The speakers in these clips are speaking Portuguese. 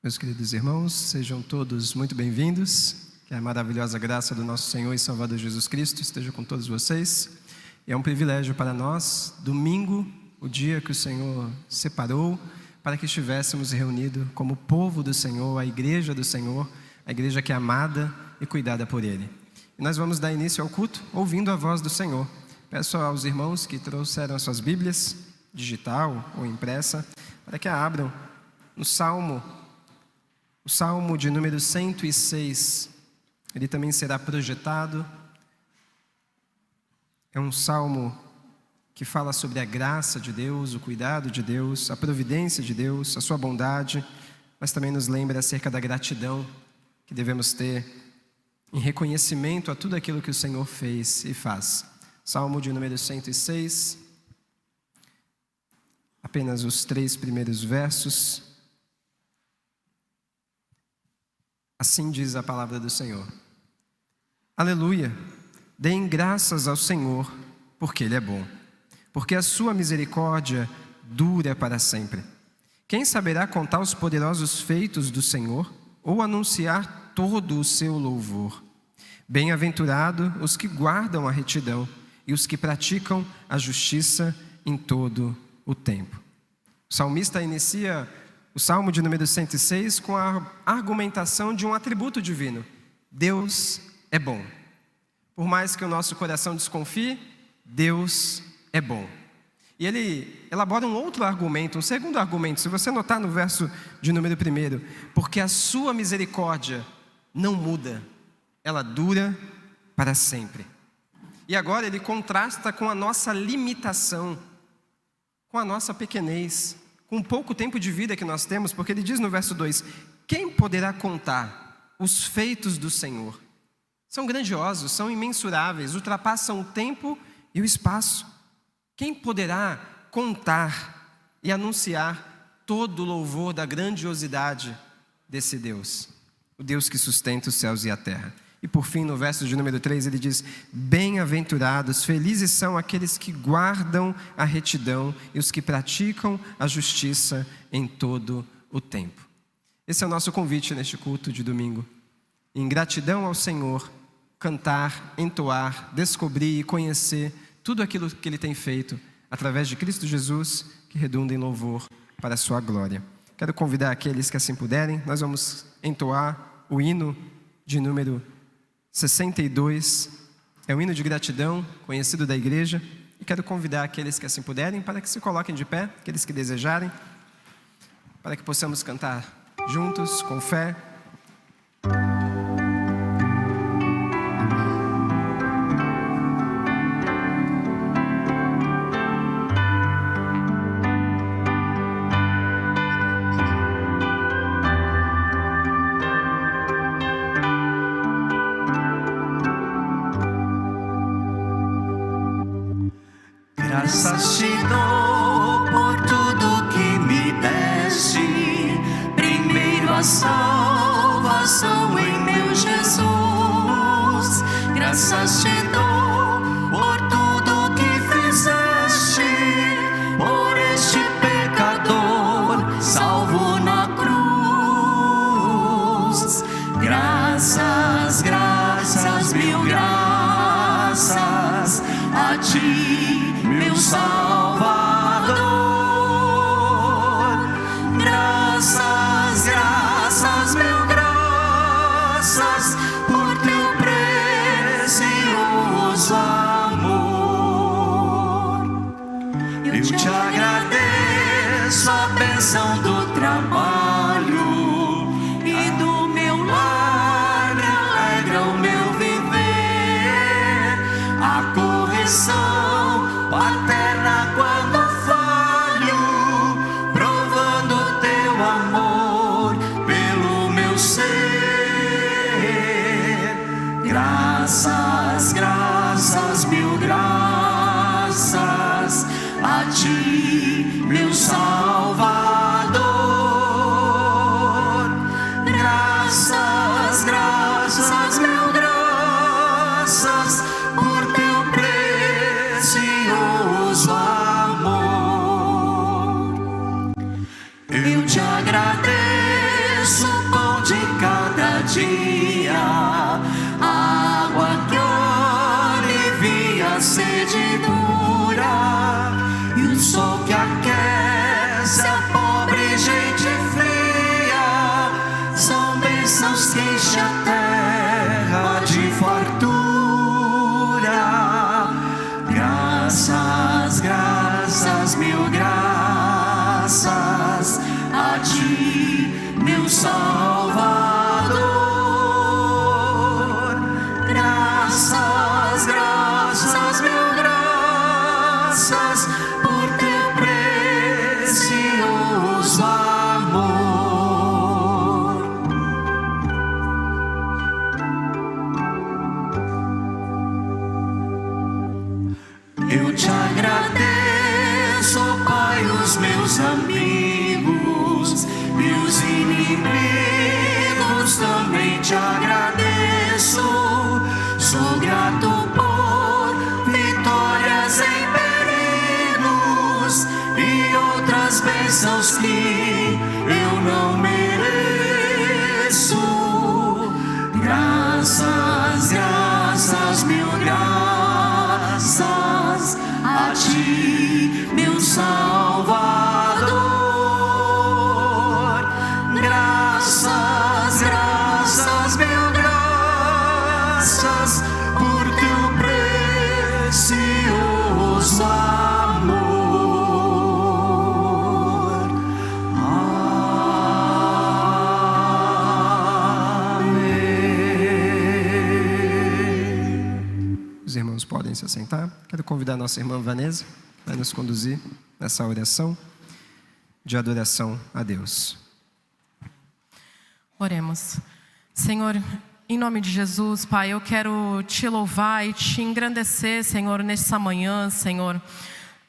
Meus queridos irmãos, sejam todos muito bem-vindos. Que a maravilhosa graça do nosso Senhor e Salvador Jesus Cristo esteja com todos vocês. E é um privilégio para nós, domingo, o dia que o Senhor separou, para que estivéssemos reunidos como povo do Senhor, a igreja do Senhor, a igreja que é amada e cuidada por Ele. E nós vamos dar início ao culto ouvindo a voz do Senhor. Peço aos irmãos que trouxeram as suas Bíblias, digital ou impressa, para que a abram no o Salmo de número 106, ele também será projetado. É um salmo que fala sobre a graça de Deus, o cuidado de Deus, a providência de Deus, a sua bondade, mas também nos lembra acerca da gratidão que devemos ter em reconhecimento a tudo aquilo que o Senhor fez e faz. Salmo de número 106, apenas os 3 primeiros versos. Assim diz a palavra do Senhor. Aleluia! Deem graças ao Senhor, porque Ele é bom, porque a sua misericórdia dura para sempre. Quem saberá contar os poderosos feitos do Senhor, ou anunciar todo o seu louvor? Bem-aventurado os que guardam a retidão e os que praticam a justiça em todo o tempo. O salmista inicia o Salmo de número 106 com a argumentação de um atributo divino. Deus é bom. Por mais que o nosso coração desconfie, Deus é bom. E ele elabora um outro argumento, um segundo argumento. Se você notar no verso de número 1, porque a sua misericórdia não muda, ela dura para sempre. E agora ele contrasta com a nossa limitação, com a nossa pequenez, com o pouco tempo de vida que nós temos, porque ele diz no verso 2, quem poderá contar os feitos do Senhor? São grandiosos, são imensuráveis, ultrapassam o tempo e o espaço. Quem poderá contar e anunciar todo o louvor da grandiosidade desse Deus? O Deus que sustenta os céus e a terra. E por fim, no verso de número 3, ele diz, bem-aventurados, felizes são aqueles que guardam a retidão e os que praticam a justiça em todo o tempo. Esse é o nosso convite neste culto de domingo. Em gratidão ao Senhor, cantar, entoar, descobrir e conhecer tudo aquilo que Ele tem feito através de Cristo Jesus, que redunda em louvor para a sua glória. Quero convidar aqueles que assim puderem, nós vamos entoar o hino de número 62, é um hino de gratidão, conhecido da igreja, e quero convidar aqueles que assim puderem, para que se coloquem de pé, aqueles que desejarem, para que possamos cantar juntos, com fé. Graças te dou por tudo que me deste, primeiro a salvação em meu Jesus. Graças te dou por tudo que fizeste, por este pecador salvo na cruz. Graças, graças, mil graças a ti, meu Salvador. Graças, graças, mil graças por teu precioso amor. Eu te agradeço a bênção do trabalho e do meu lar, me alegra o meu viver, a correção paterna quando falho, provando teu amor pelo meu ser. Graças, graças, mil graças a ti, meu Salvador. Graças, graças, mil graças por teu precioso amor. Eu te agradeço agradeço o pão de cada dia, a água que alivia a sede dura, e o sol que aquece a pobre gente fria. São bênçãos que enchem a terra de fartura. Graças, graças, mil graças a ti, meu Salvador. Graças, graças, mil graças por teu precioso amor. Eu te agradeço, Pai, os meus amigos e os inimigos também te agradeço. Sou grato por vitórias em perigos e outras bênçãos que eu não mereço. Graças, graças, mil graças a ti, meu Salvador. Graças, graças, mil graças por teu precioso amor. Amém. Os irmãos podem se assentar. Quero convidar a nossa irmã Vanessa para nos conduzir nessa oração de adoração a Deus. Oremos. Senhor, em nome de Jesus, Pai, eu quero te louvar e te engrandecer, Senhor, nessa manhã, Senhor.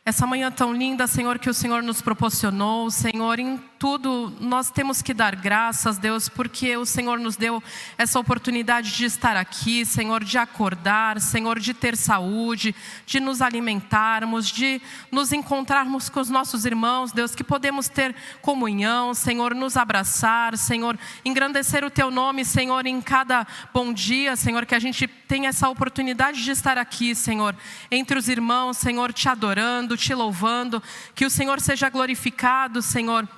Essa manhã tão linda, Senhor, que o Senhor nos proporcionou, Senhor, em tudo nós temos que dar graças, Deus, porque o Senhor nos deu essa oportunidade de estar aqui, Senhor, de acordar, Senhor, de ter saúde, de nos alimentarmos, de nos encontrarmos com os nossos irmãos, Deus, que podemos ter comunhão, Senhor, nos abraçar, Senhor, engrandecer o Teu nome, Senhor, em cada bom dia, Senhor, que a gente tem essa oportunidade de estar aqui, Senhor, entre os irmãos, Senhor, te adorando, te louvando, que o Senhor seja glorificado, Senhor,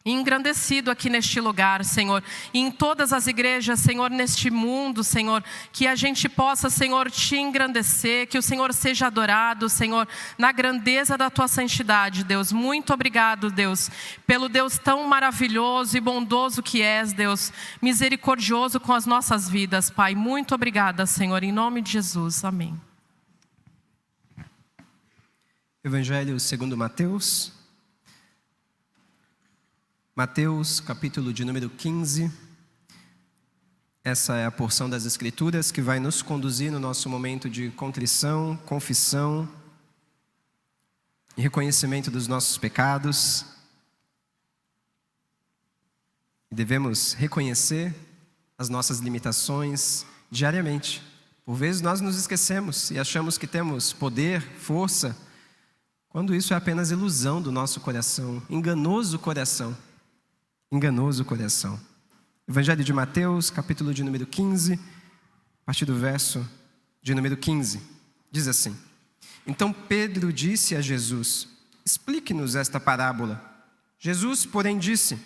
e engrandecido aqui neste lugar, Senhor, e em todas as igrejas, Senhor, neste mundo, Senhor, que a gente possa, Senhor, te engrandecer, que o Senhor seja adorado, Senhor, na grandeza da Tua santidade, Deus. Muito obrigado, Deus, pelo Deus tão maravilhoso e bondoso que és, Deus, misericordioso com as nossas vidas, Pai. Muito obrigada, Senhor, em nome de Jesus, amém. Evangelho segundo Mateus. Mateus, capítulo de número 15. Essa é a porção das Escrituras que vai nos conduzir no nosso momento de contrição, confissão e reconhecimento dos nossos pecados. Devemos reconhecer as nossas limitações diariamente. Por vezes nós nos esquecemos e achamos que temos poder, força, quando isso é apenas ilusão do nosso coração, enganoso coração. Enganoso coração. Evangelho de Mateus, capítulo de número 15, a partir do verso de número 15. Diz assim: Então Pedro disse a Jesus: Explique-nos esta parábola. Jesus, porém, disse: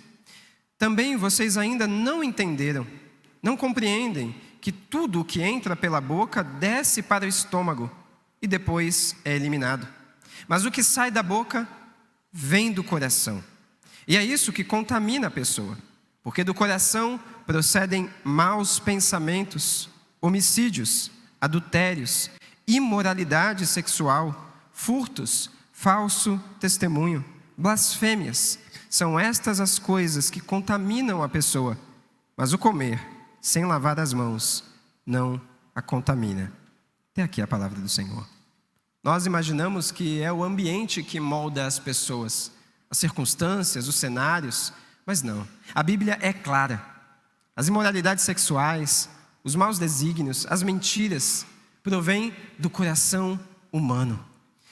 Também vocês ainda não entenderam, não compreendem que tudo o que entra pela boca desce para o estômago e depois é eliminado. Mas o que sai da boca vem do coração. E é isso que contamina a pessoa, porque do coração procedem maus pensamentos, homicídios, adultérios, imoralidade sexual, furtos, falso testemunho, blasfêmias. São estas as coisas que contaminam a pessoa, mas o comer sem lavar as mãos não a contamina. Até aqui a palavra do Senhor. Nós imaginamos que é o ambiente que molda as pessoas, as circunstâncias, os cenários, mas não. A Bíblia é clara. As imoralidades sexuais, os maus desígnios, as mentiras, provêm do coração humano.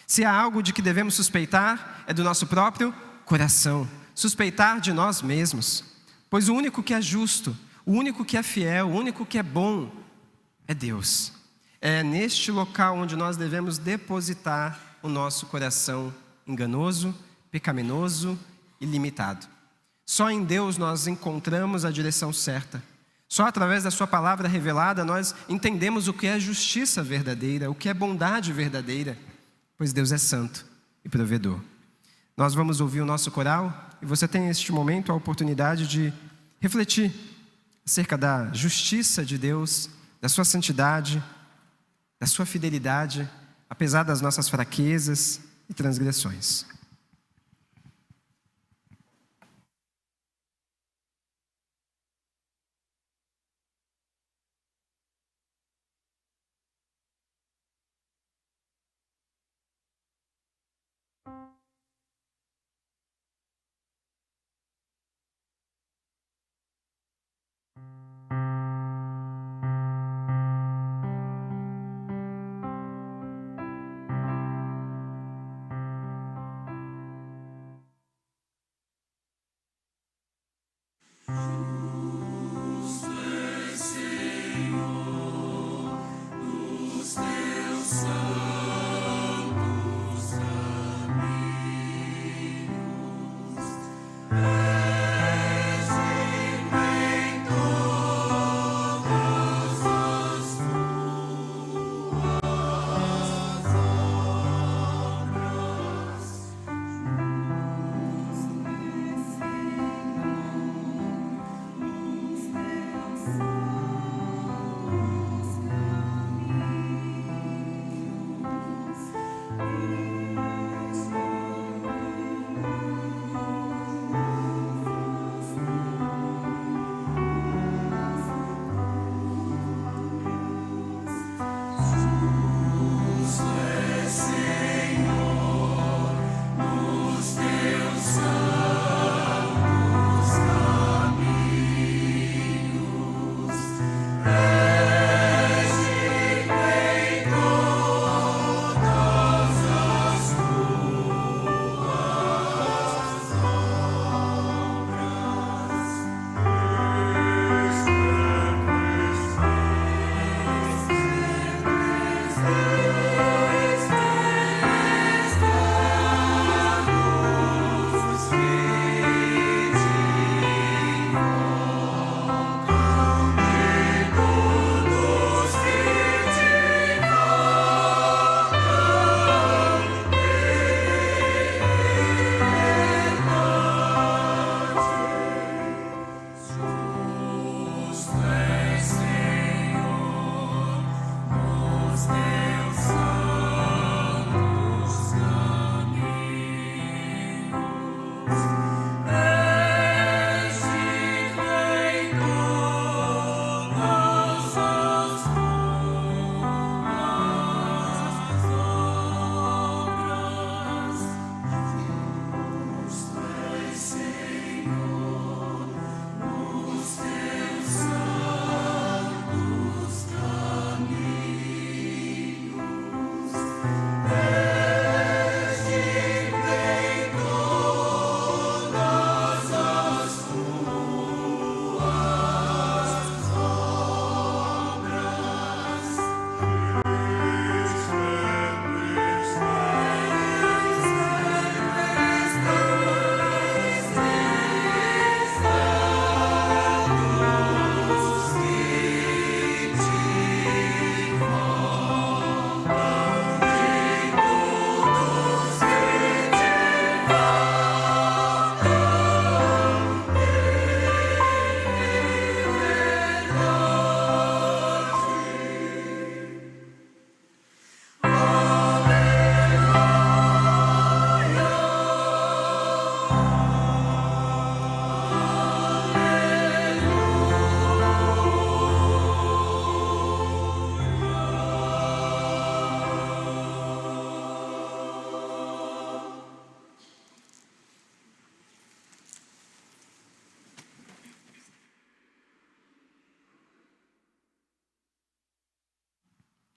Se há algo de que devemos suspeitar, é do nosso próprio coração. Suspeitar de nós mesmos. Pois o único que é justo, o único que é fiel, o único que é bom é Deus. É neste local onde nós devemos depositar o nosso coração enganoso, pecaminoso e limitado. Só em Deus nós encontramos a direção certa. Só através da sua palavra revelada nós entendemos o que é justiça verdadeira, o que é bondade verdadeira, pois Deus é santo e provedor. Nós vamos ouvir o nosso coral e você tem neste momento a oportunidade de refletir acerca da justiça de Deus, da sua santidade, da sua fidelidade, apesar das nossas fraquezas e transgressões.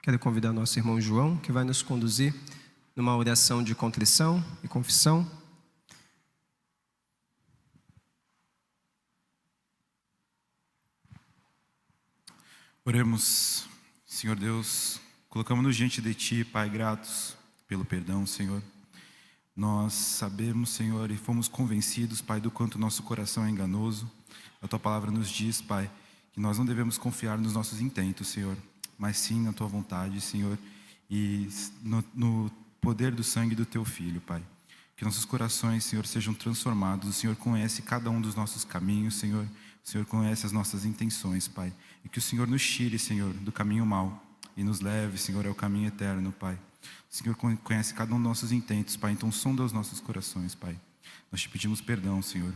Quero convidar nosso irmão João, que vai nos conduzir numa oração de contrição e confissão. Oremos, Senhor Deus, colocamos-nos diante de Ti, Pai, gratos pelo perdão, Senhor. Nós sabemos, Senhor, e fomos convencidos, Pai, do quanto nosso coração é enganoso. A Tua palavra nos diz, Pai, que nós não devemos confiar nos nossos intentos, Senhor, mas sim na Tua vontade, Senhor, e no poder do sangue do Teu Filho, Pai. Que nossos corações, Senhor, sejam transformados. O Senhor conhece cada um dos nossos caminhos, Senhor. O Senhor conhece as nossas intenções, Pai. E que o Senhor nos tire, Senhor, do caminho mau e nos leve, Senhor, ao caminho eterno, Pai. O Senhor conhece cada um dos nossos intentos, Pai. Então sonda os nossos corações, Pai. Nós te pedimos perdão, Senhor.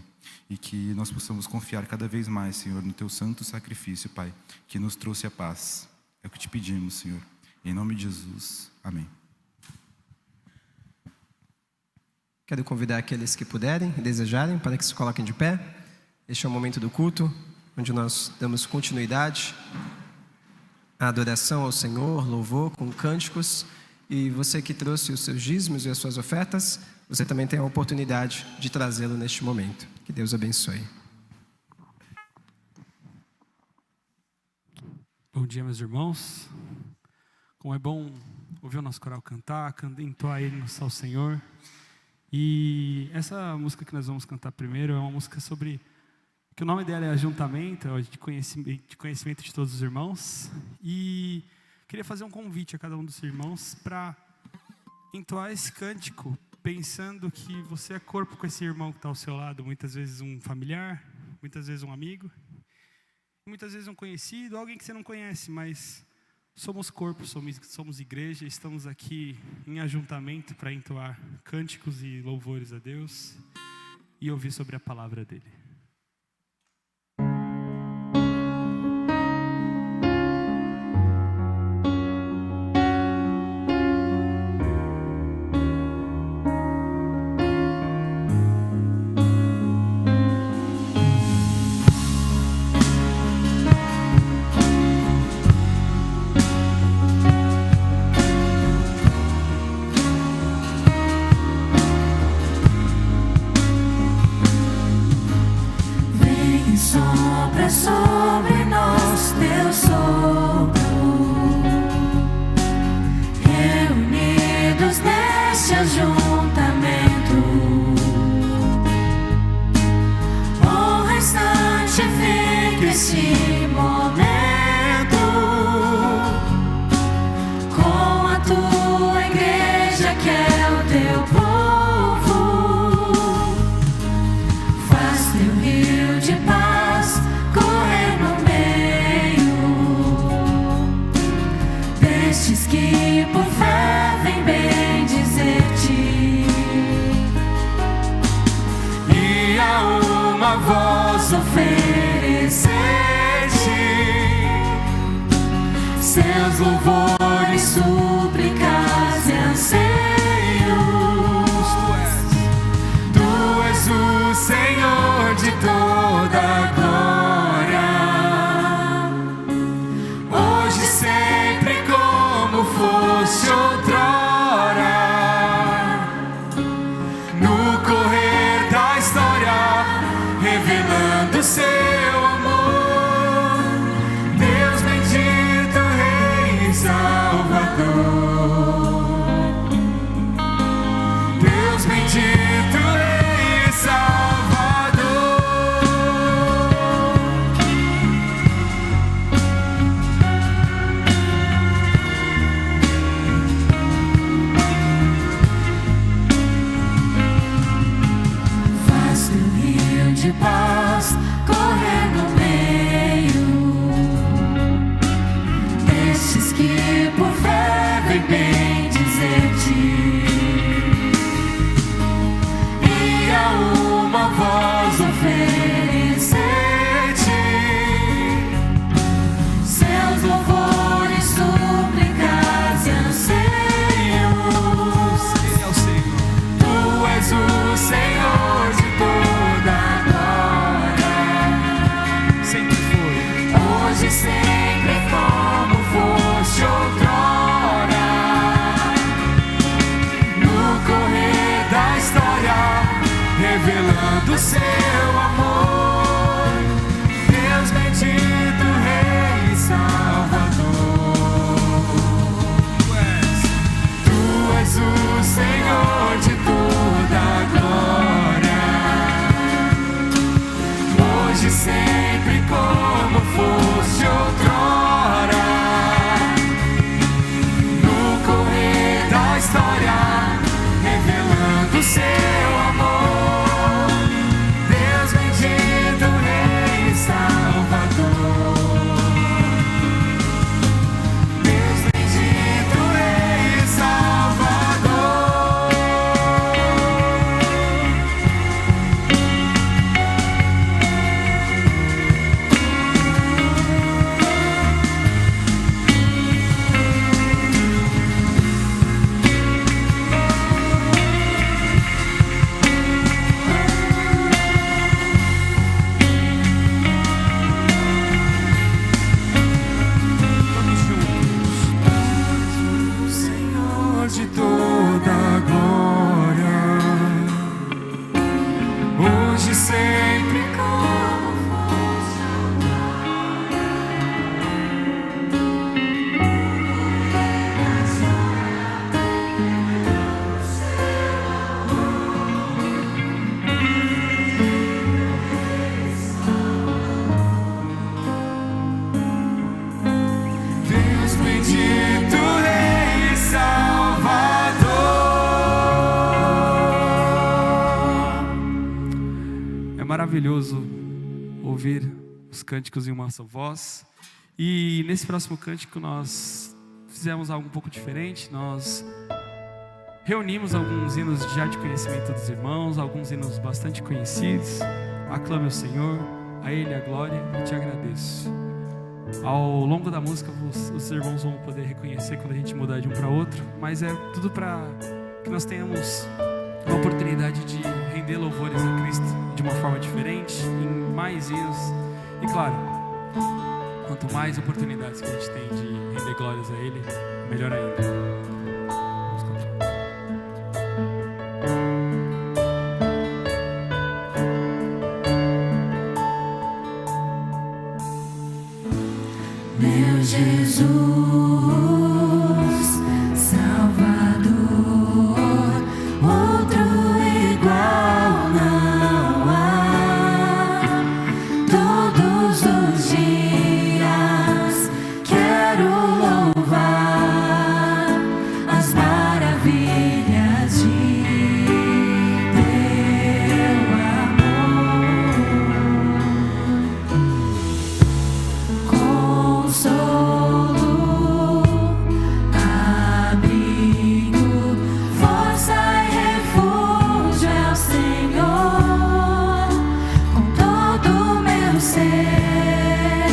E que nós possamos confiar cada vez mais, Senhor, no Teu santo sacrifício, Pai, que nos trouxe a paz. É o que te pedimos, Senhor. Em nome de Jesus. Amém. Quero convidar aqueles que puderem e desejarem para que se coloquem de pé. Este é o momento do culto, onde nós damos continuidade à adoração ao Senhor, louvor com cânticos. E você que trouxe os seus dízimos e as suas ofertas, você também tem a oportunidade de trazê-lo neste momento. Que Deus abençoe. Bom dia, meus irmãos. Como é bom ouvir o nosso coral cantar, entoar hino ao Senhor. E essa música que nós vamos cantar primeiro é uma música sobre... que o nome dela é Ajuntamento, é de conhecimento de todos os irmãos. E queria fazer um convite a cada um dos irmãos para entoar esse cântico, pensando que você é corpo com esse irmão que está ao seu lado, muitas vezes um familiar, muitas vezes um amigo, muitas vezes um conhecido, alguém que você não conhece, mas somos corpo, somos igreja, estamos aqui em ajuntamento para entoar cânticos e louvores a Deus e ouvir sobre a palavra dele. Sobre nós teu sopro, reunidos neste ajuntamento, o restante fica este momento com a tua igreja que é o teu povo. Faz teu rio de paz correr no meio destes que por fé vem bem dizer-te, e a uma voz oferecer-te seus louvores, súplicas e anseios. Tu és o Senhor de toda a glória, hoje, sempre, como foste outrora. No correr da história, revelando ser hoje, sempre como fosse outrora. No correr da história, revelando seu amor. Deus bendito, Rei e Salvador. Deus bendito, Rei e Salvador. Todos juntos. Senhor de toda a glória, hoje sempre como fosse Deus bendito, Rei e Salvador. É maravilhoso ouvir os cânticos em uma só voz. E nesse próximo cântico nós fizemos algo um pouco diferente. Nós reunimos alguns hinos já de conhecimento dos irmãos, alguns hinos bastante conhecidos. Aclame o Senhor, a Ele a glória e te agradeço. Ao longo da música os irmãos vão poder reconhecer quando a gente mudar de um para outro, mas é tudo para que nós tenhamos a oportunidade de render louvores a Cristo de uma forma diferente, em mais hinos. E claro, quanto mais oportunidades que a gente tem de render glórias a Ele, melhor ainda. Vamos cantar. Meu Jesus, Salvador, outro igual não há. Todos os dias quero louvar as maravilhas de teu amor. Consolo, abrigo, força e refúgio é o Senhor. Com todo o meu ser,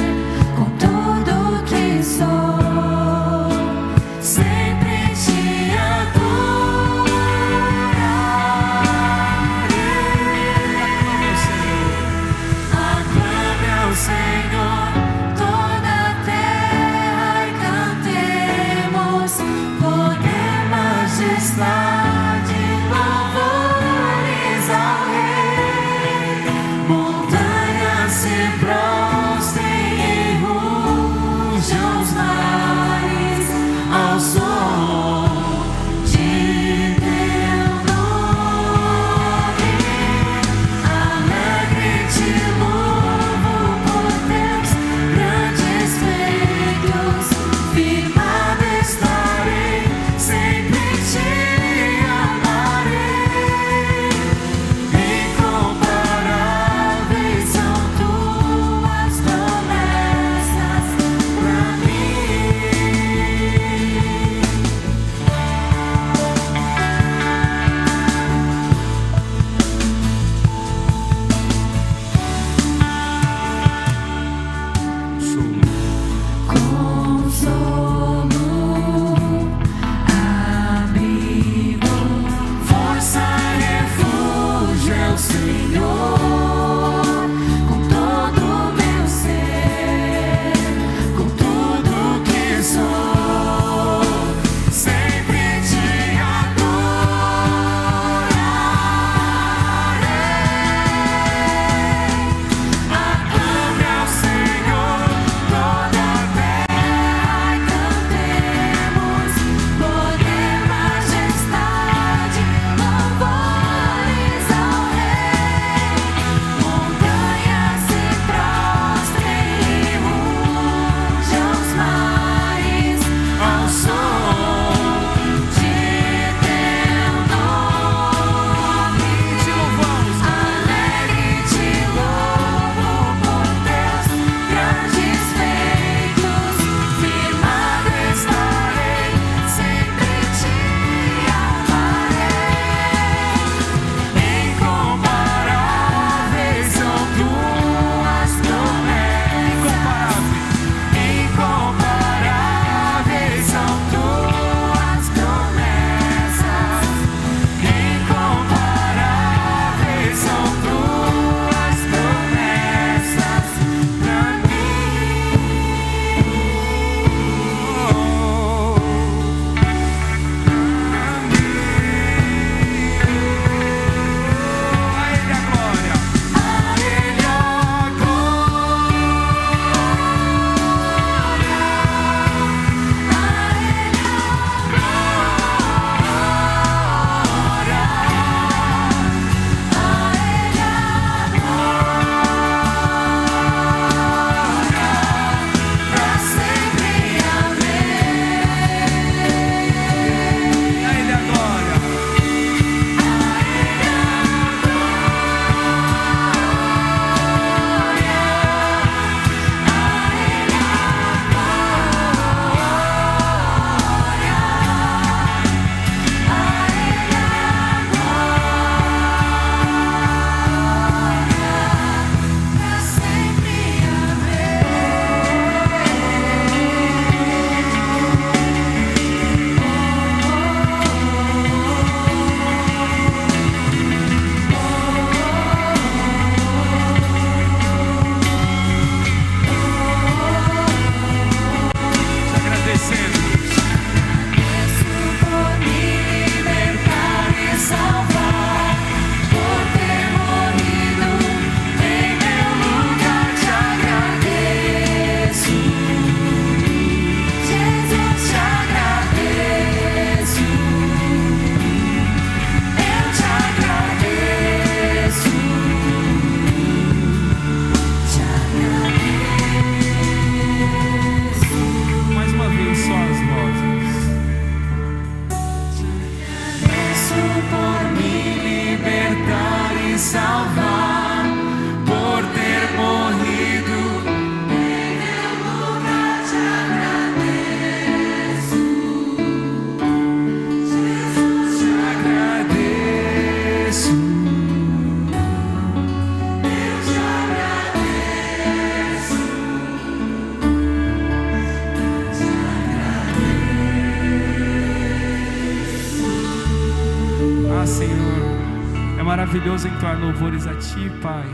maravilhoso entoar louvores a Ti, Pai.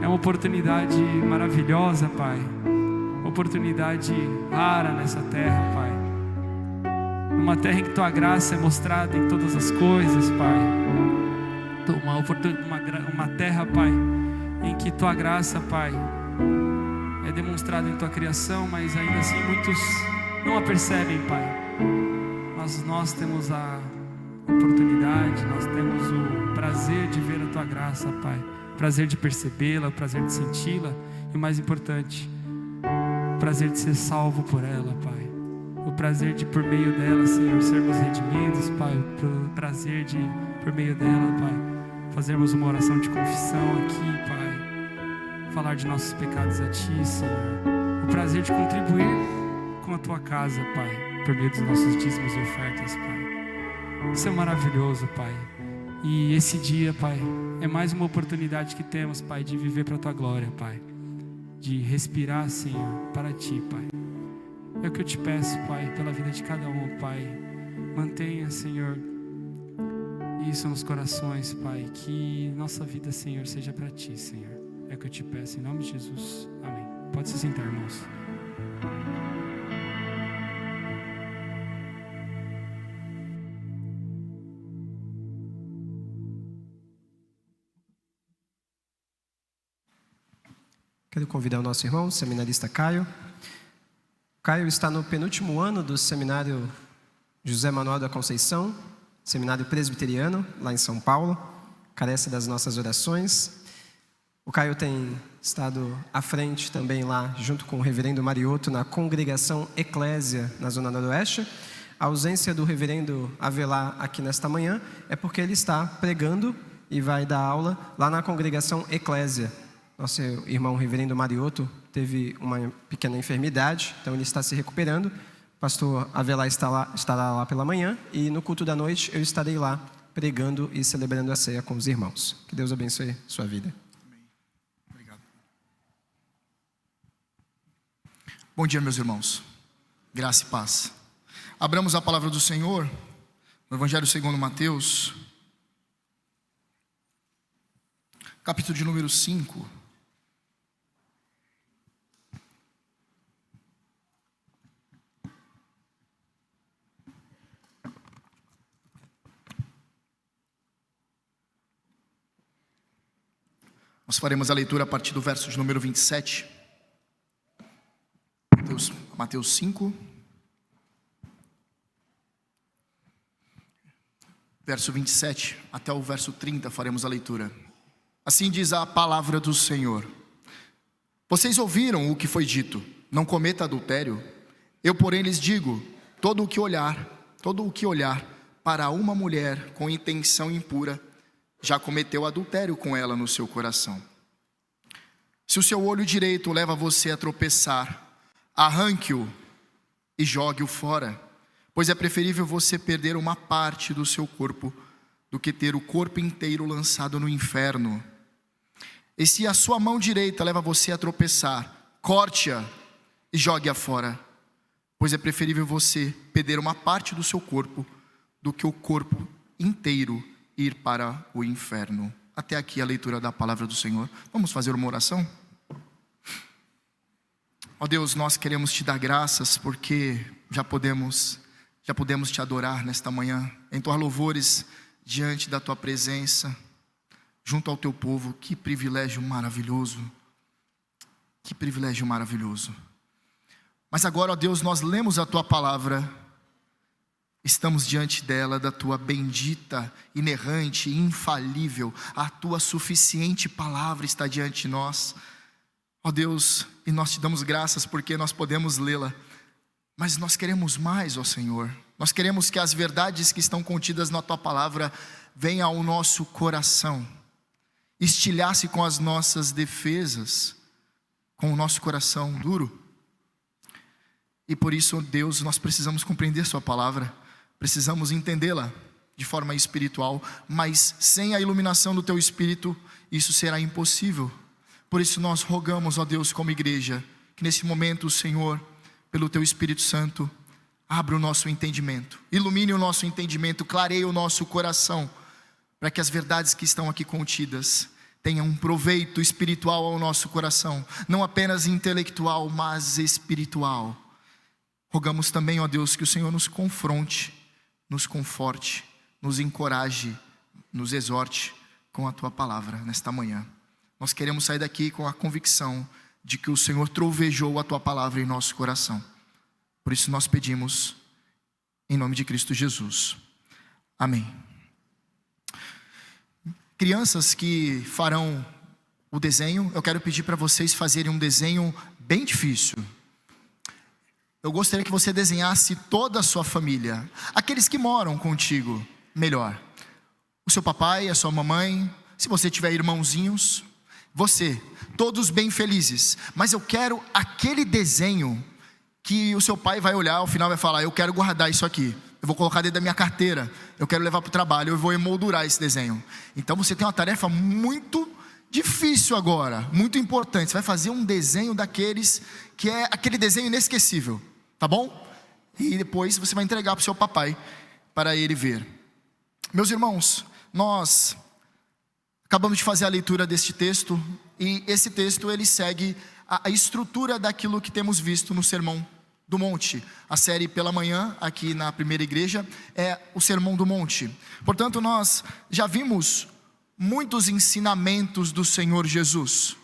É uma oportunidade maravilhosa, Pai. Uma oportunidade rara nessa terra, Pai. Uma terra em que Tua graça é mostrada em todas as coisas, Pai. Uma terra, Pai, em que Tua graça, Pai, é demonstrada em Tua criação, mas ainda assim muitos não a percebem, Pai. Nós temos a oportunidade, nós temos o prazer de ver a Tua graça, Pai. O prazer de percebê-la, o prazer de senti-la e, o mais importante, o prazer de ser salvo por ela, Pai. O prazer de, por meio dela, Senhor, sermos redimidos, Pai. O prazer de, por meio dela, Pai, fazermos uma oração de confissão aqui, Pai. Falar de nossos pecados a Ti, Senhor. O prazer de contribuir com a Tua casa, Pai, por meio dos nossos dízimos e ofertas, Pai. Isso é maravilhoso, Pai. E esse dia, Pai, é mais uma oportunidade que temos, Pai, de viver para a Tua glória, Pai. De respirar, Senhor, para Ti, Pai. É o que eu te peço, Pai, pela vida de cada um, Pai. Mantenha, Senhor, isso nos corações, Pai. Que nossa vida, Senhor, seja para Ti, Senhor. É o que eu te peço, em nome de Jesus. Amém. Pode se sentar, irmãos. Quero convidar o nosso irmão, o seminarista Caio. Caio está no penúltimo ano do seminário José Manuel da Conceição, seminário presbiteriano, lá em São Paulo. Carece das nossas orações. O Caio tem estado à frente também lá, junto com o reverendo Mariotto, na congregação Eclésia, na Zona Noroeste. A ausência do reverendo Avelar aqui nesta manhã é porque ele está pregando e vai dar aula lá na congregação Eclésia. Nosso irmão reverendo Mariotto teve uma pequena enfermidade, então ele está se recuperando. O pastor Avelar estará lá pela manhã e no culto da noite eu estarei lá pregando e celebrando a ceia com os irmãos. Que Deus abençoe sua vida. Amém. Obrigado. Bom dia, meus irmãos. Graça e paz. Abramos a palavra do Senhor no Evangelho segundo Mateus, capítulo de número 5. Nós faremos a leitura a partir do verso de número 27. Mateus 5. Verso 27 até o verso 30 faremos a leitura. Assim diz a palavra do Senhor. Vocês ouviram o que foi dito: não cometa adultério. Eu, porém, lhes digo: todo o que olhar para uma mulher com intenção impura, já cometeu adultério com ela no seu coração. Se o seu olho direito leva você a tropeçar, arranque-o e jogue-o fora, pois é preferível você perder uma parte do seu corpo do que ter o corpo inteiro lançado no inferno. E se a sua mão direita leva você a tropeçar, corte-a e jogue-a fora, pois é preferível você perder uma parte do seu corpo do que o corpo inteiro ir para o inferno. Até aqui a leitura da palavra do Senhor. Vamos fazer uma oração? Ó Deus, nós queremos te dar graças porque já podemos te adorar nesta manhã, entoar louvores diante da tua presença, junto ao teu povo. Que privilégio maravilhoso, que privilégio maravilhoso. Mas agora, ó Deus, nós lemos a tua palavra, estamos diante dela, da tua bendita, inerrante, infalível, a tua suficiente palavra está diante de nós, ó Deus, e nós te damos graças porque nós podemos lê-la. Mas nós queremos mais, ó Senhor. Nós queremos que as verdades que estão contidas na tua palavra venham ao nosso coração, estilhasse com as nossas defesas, com o nosso coração duro. E por isso, Deus, nós precisamos compreender sua palavra, precisamos entendê-la de forma espiritual, mas sem a iluminação do teu Espírito, isso será impossível. Por isso nós rogamos, ó Deus, como igreja, que nesse momento o Senhor, pelo teu Espírito Santo, abra o nosso entendimento, ilumine o nosso entendimento, clareie o nosso coração, para que as verdades que estão aqui contidas tenham um proveito espiritual ao nosso coração, não apenas intelectual, mas espiritual. Rogamos também, ó Deus, que o Senhor nos confronte, nos conforte, nos encoraje, nos exorte com a Tua palavra nesta manhã. Nós queremos sair daqui com a convicção de que o Senhor trovejou a Tua palavra em nosso coração. Por isso nós pedimos, em nome de Cristo Jesus. Amém. Crianças que farão o desenho, eu quero pedir para vocês fazerem um desenho bem difícil. Eu gostaria que você desenhasse toda a sua família. Aqueles que moram contigo, melhor. O seu papai, a sua mamãe, se você tiver irmãozinhos, você, todos bem felizes. Mas eu quero aquele desenho que o seu pai vai olhar, ao final vai falar: eu quero guardar isso aqui, eu vou colocar dentro da minha carteira, eu quero levar para o trabalho, eu vou emoldurar esse desenho. Então você tem uma tarefa muito difícil agora, muito importante. Você vai fazer um desenho daqueles que é aquele desenho inesquecível, tá bom? E depois você vai entregar para o seu papai, para ele ver. Meus irmãos, nós acabamos de fazer a leitura deste texto, e esse texto ele segue a estrutura daquilo que temos visto no Sermão do Monte. A série pela manhã, aqui na primeira igreja, é o Sermão do Monte. Portanto, nós já vimos muitos ensinamentos do Senhor Jesus.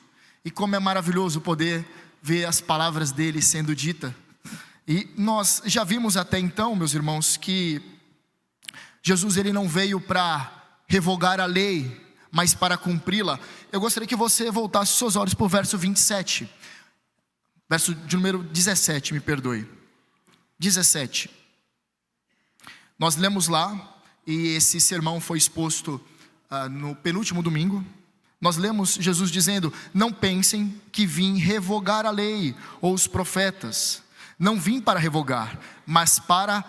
E como é maravilhoso poder ver as palavras dele sendo ditas. E nós já vimos até então, meus irmãos, que Jesus ele não veio para revogar a lei, mas para cumpri-la. Eu gostaria que você voltasse seus olhos para o verso 27. Verso de número 17, me perdoe. 17. Nós lemos lá, e esse sermão foi exposto no penúltimo domingo. Nós lemos Jesus dizendo: não pensem que vim revogar a lei ou os profetas. Não vim para revogar, mas para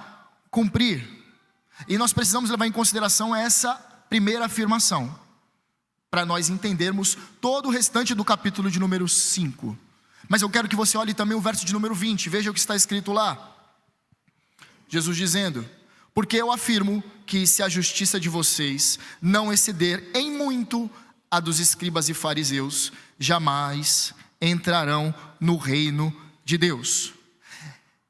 cumprir. E nós precisamos levar em consideração essa primeira afirmação, para nós entendermos todo o restante do capítulo de número 5. Mas eu quero que você olhe também o verso de número 20, veja o que está escrito lá. Jesus dizendo: porque eu afirmo que se a justiça de vocês não exceder em muito a dos escribas e fariseus, jamais entrarão no reino de Deus.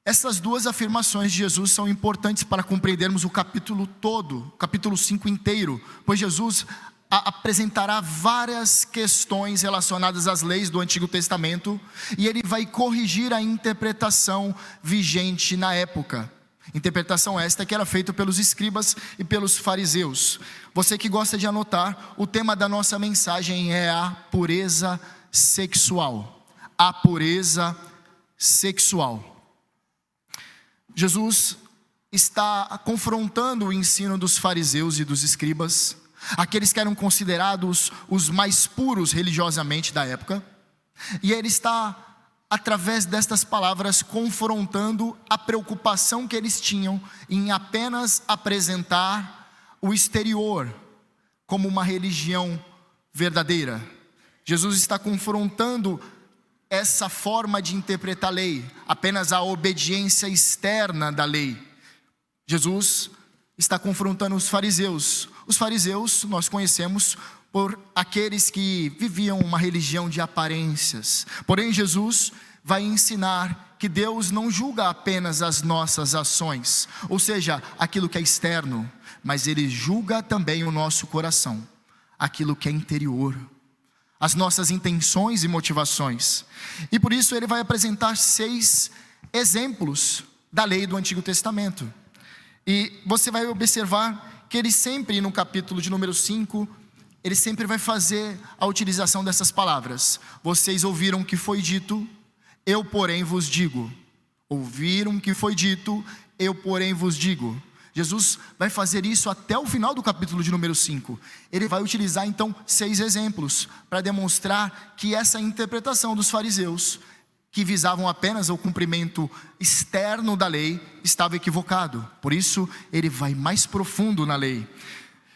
Essas duas afirmações de Jesus são importantes para compreendermos o capítulo todo, o capítulo 5 inteiro, pois Jesus apresentará várias questões relacionadas às leis do Antigo Testamento, e ele vai corrigir a interpretação vigente na época. Interpretação esta que era feita pelos escribas e pelos fariseus. Você que gosta de anotar, o tema da nossa mensagem é a pureza sexual. A pureza sexual. Jesus está confrontando o ensino dos fariseus e dos escribas, aqueles que eram considerados os mais puros religiosamente da época, e ele está, através destas palavras, confrontando a preocupação que eles tinham em apenas apresentar o exterior como uma religião verdadeira. Jesus está confrontando essa forma de interpretar a lei, apenas a obediência externa da lei. Jesus está confrontando os fariseus. Os fariseus nós conhecemos por aqueles que viviam uma religião de aparências. Porém, Jesus vai ensinar que Deus não julga apenas as nossas ações, ou seja, aquilo que é externo, mas Ele julga também o nosso coração, aquilo que é interior, as nossas intenções e motivações. E por isso Ele vai apresentar 6 exemplos da lei do Antigo Testamento. E você vai observar que ele sempre, no capítulo de número 5, ele sempre vai fazer a utilização dessas palavras. Vocês ouviram que foi dito, eu porém vos digo. Ouviram que foi dito, eu porém vos digo. Jesus vai fazer isso até o final do capítulo de número 5. Ele vai utilizar então 6 exemplos para demonstrar que essa interpretação dos fariseus, que visavam apenas o cumprimento externo da lei, estava equivocado. Por isso ele vai mais profundo na lei.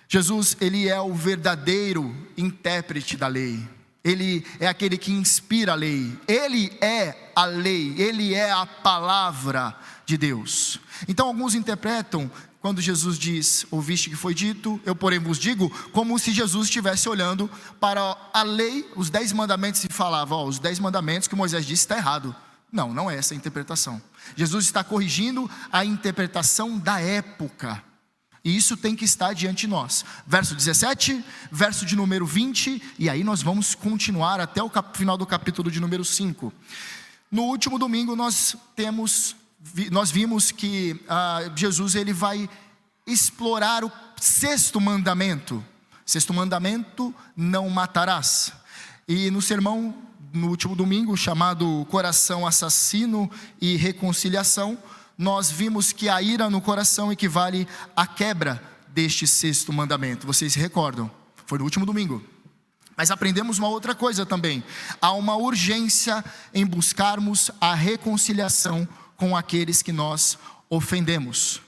Jesus, ele é o verdadeiro intérprete da lei. Ele é aquele que inspira a lei. Ele é a lei, ele é a palavra de de Deus. Então alguns interpretam, quando Jesus diz, ouviste que foi dito, eu porém vos digo, como se Jesus estivesse olhando para a lei, os 10 mandamentos, e falava, os 10 mandamentos que Moisés disse está errado. Não, não é essa a interpretação. Jesus está corrigindo a interpretação da época. E isso tem que estar diante de nós. Verso 17, verso de número 20, e aí nós vamos continuar até o final do capítulo de número 5. No último domingo nós vimos que Jesus ele vai explorar o 6º mandamento. 6º mandamento, não matarás. E no sermão, no último domingo, chamado Coração Assassino e Reconciliação, nós vimos que a ira no coração equivale à quebra deste 6º mandamento. Vocês se recordam? Foi no último domingo. Mas aprendemos uma outra coisa também. Há uma urgência em buscarmos a reconciliação com aqueles que nós ofendemos.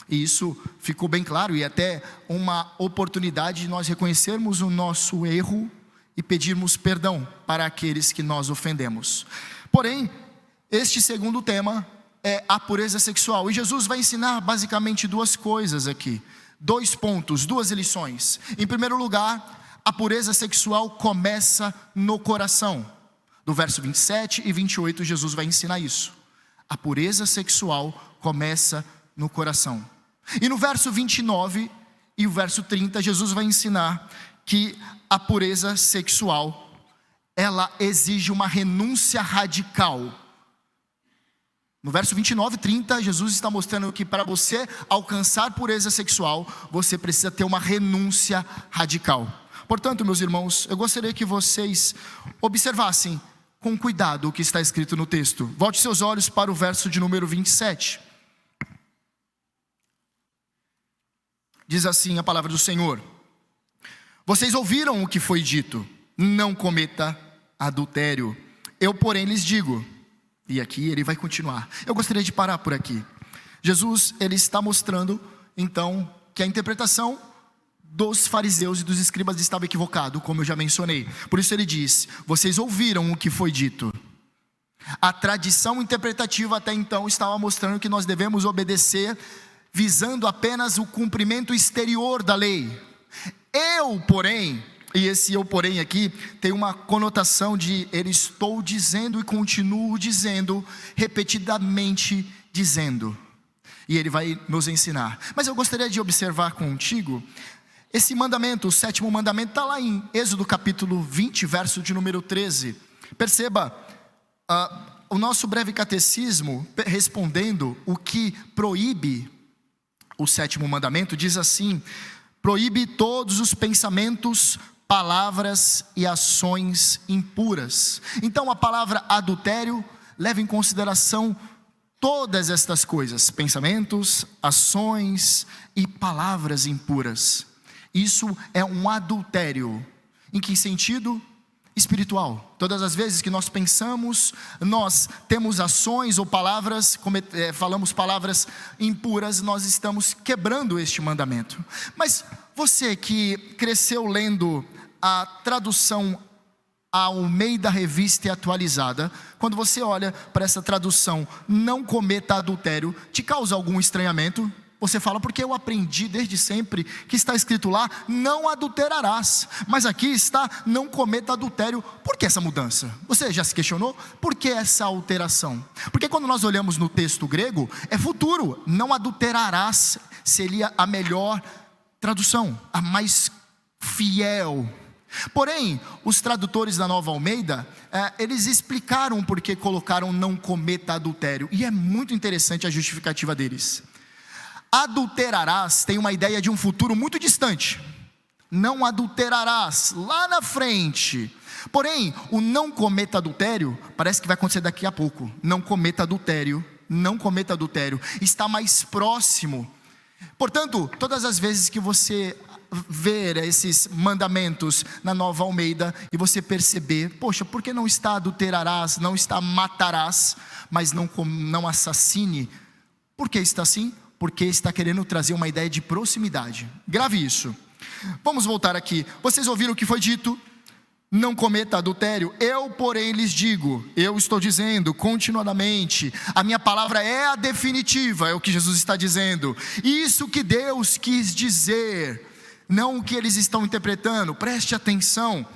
E isso ficou bem claro, e até uma oportunidade de nós reconhecermos o nosso erro e pedirmos perdão para aqueles que nós ofendemos. Porém, este segundo tema é a pureza sexual. E Jesus vai ensinar basicamente 2 coisas aqui. 2 pontos, 2 lições. Em primeiro lugar, a pureza sexual começa no coração. Do verso 27 e 28, Jesus vai ensinar isso. A pureza sexual começa no coração. E no verso 29 e o verso 30, Jesus vai ensinar que a pureza sexual, ela exige uma renúncia radical. No verso 29 e 30, Jesus está mostrando que para você alcançar pureza sexual, você precisa ter uma renúncia radical. Portanto, meus irmãos, eu gostaria que vocês observassem com cuidado o que está escrito no texto. Volte seus olhos para o verso de número 27. Diz assim a palavra do Senhor: vocês ouviram o que foi dito, não cometa adultério. Eu, porém, lhes digo. E aqui ele vai continuar. Eu gostaria de parar por aqui. Jesus, ele está mostrando, então, que a interpretação dos fariseus e dos escribas estava equivocado, como eu já mencionei. Por isso ele diz: vocês ouviram o que foi dito. A tradição interpretativa até então estava mostrando que nós devemos obedecer, visando apenas o cumprimento exterior da lei. Eu, porém, e esse eu, porém, aqui tem uma conotação de eu estou dizendo e continuo dizendo, repetidamente dizendo. E ele vai nos ensinar. Mas eu gostaria de observar contigo esse mandamento, o 7º mandamento, está lá em Êxodo capítulo 20, verso de número 13. Perceba, o nosso breve catecismo, respondendo o que proíbe o 7º mandamento, diz assim: proíbe todos os pensamentos, palavras e ações impuras. Então a palavra adultério leva em consideração todas estas coisas: pensamentos, ações e palavras impuras. Isso é um adultério. Em que sentido? Espiritual. Todas as vezes que nós pensamos, nós temos ações ou palavras, falamos palavras impuras, nós estamos quebrando este mandamento. Mas você que cresceu lendo a tradução Almeida Revista e Atualizada, quando você olha para essa tradução, não cometa adultério, te causa algum estranhamento? Você fala, porque eu aprendi desde sempre que está escrito lá, não adulterarás. Mas aqui está, não cometa adultério. Por que essa mudança? Você já se questionou? Por que essa alteração? Porque quando nós olhamos no texto grego, é futuro. Não adulterarás seria a melhor tradução, a mais fiel. Porém, os tradutores da Nova Almeida, eles explicaram por que colocaram não cometa adultério. E é muito interessante a justificativa deles. Adulterarás tem uma ideia de um futuro muito distante. Não adulterarás lá na frente. Porém, o não cometa adultério parece que vai acontecer daqui a pouco. Não cometa adultério, não cometa adultério, está mais próximo. Portanto, todas as vezes que você ver esses mandamentos na Nova Almeida e você perceber, poxa, por que não está adulterarás, não está matarás, mas não assassine? Por que está assim? Porque está querendo trazer uma ideia de proximidade. Grave isso. Vamos voltar aqui. Vocês ouviram o que foi dito? não cometa adultério. Eu, porém, lhes digo, eu estou dizendo continuadamente, a minha palavra é a definitiva, é o que Jesus está dizendo. Isso que Deus quis dizer, não o que eles estão interpretando. Preste atenção.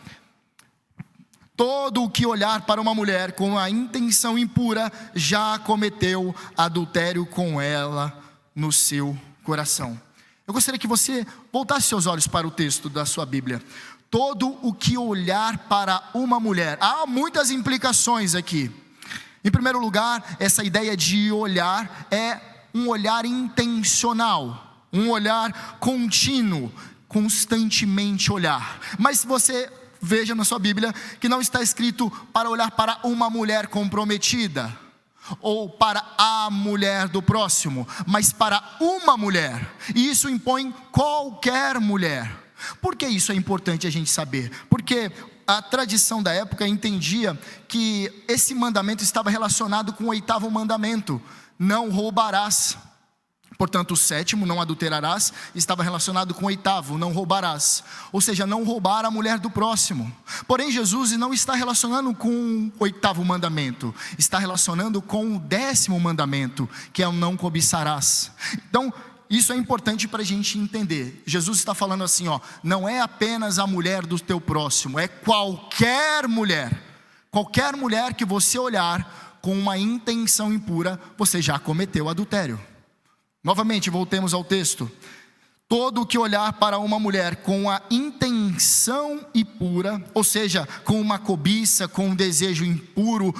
Todo o que olhar para uma mulher com a intenção impura já cometeu adultério com ela no seu coração. Eu gostaria que você voltasse seus olhos para o texto da sua Bíblia. Todo o que olhar para uma mulher. Há muitas implicações aqui. Em primeiro lugar, essa ideia de olhar é um olhar intencional, um olhar contínuo, constantemente olhar. Mas você veja na sua Bíblia que não está escrito para olhar para uma mulher comprometida ou para a mulher do próximo, mas para uma mulher. E isso impõe qualquer mulher. Por que isso é importante a gente saber? Porque a tradição da época entendia que esse mandamento estava relacionado com o 8º mandamento: não roubarás. Portanto, o 7º, não adulterarás, estava relacionado com o 8º, não roubarás. Ou seja, não roubar a mulher do próximo. Porém, Jesus não está relacionando com o 8º mandamento, está relacionando com o 10º mandamento, que é o não cobiçarás. Então, isso é importante para a gente entender. Jesus está falando assim, não é apenas a mulher do teu próximo, é qualquer mulher. Qualquer mulher que você olhar com uma intenção impura, você já cometeu adultério. Novamente, voltemos ao texto. Todo o que olhar para uma mulher com a intenção impura, ou seja, com uma cobiça, com um desejo impuro,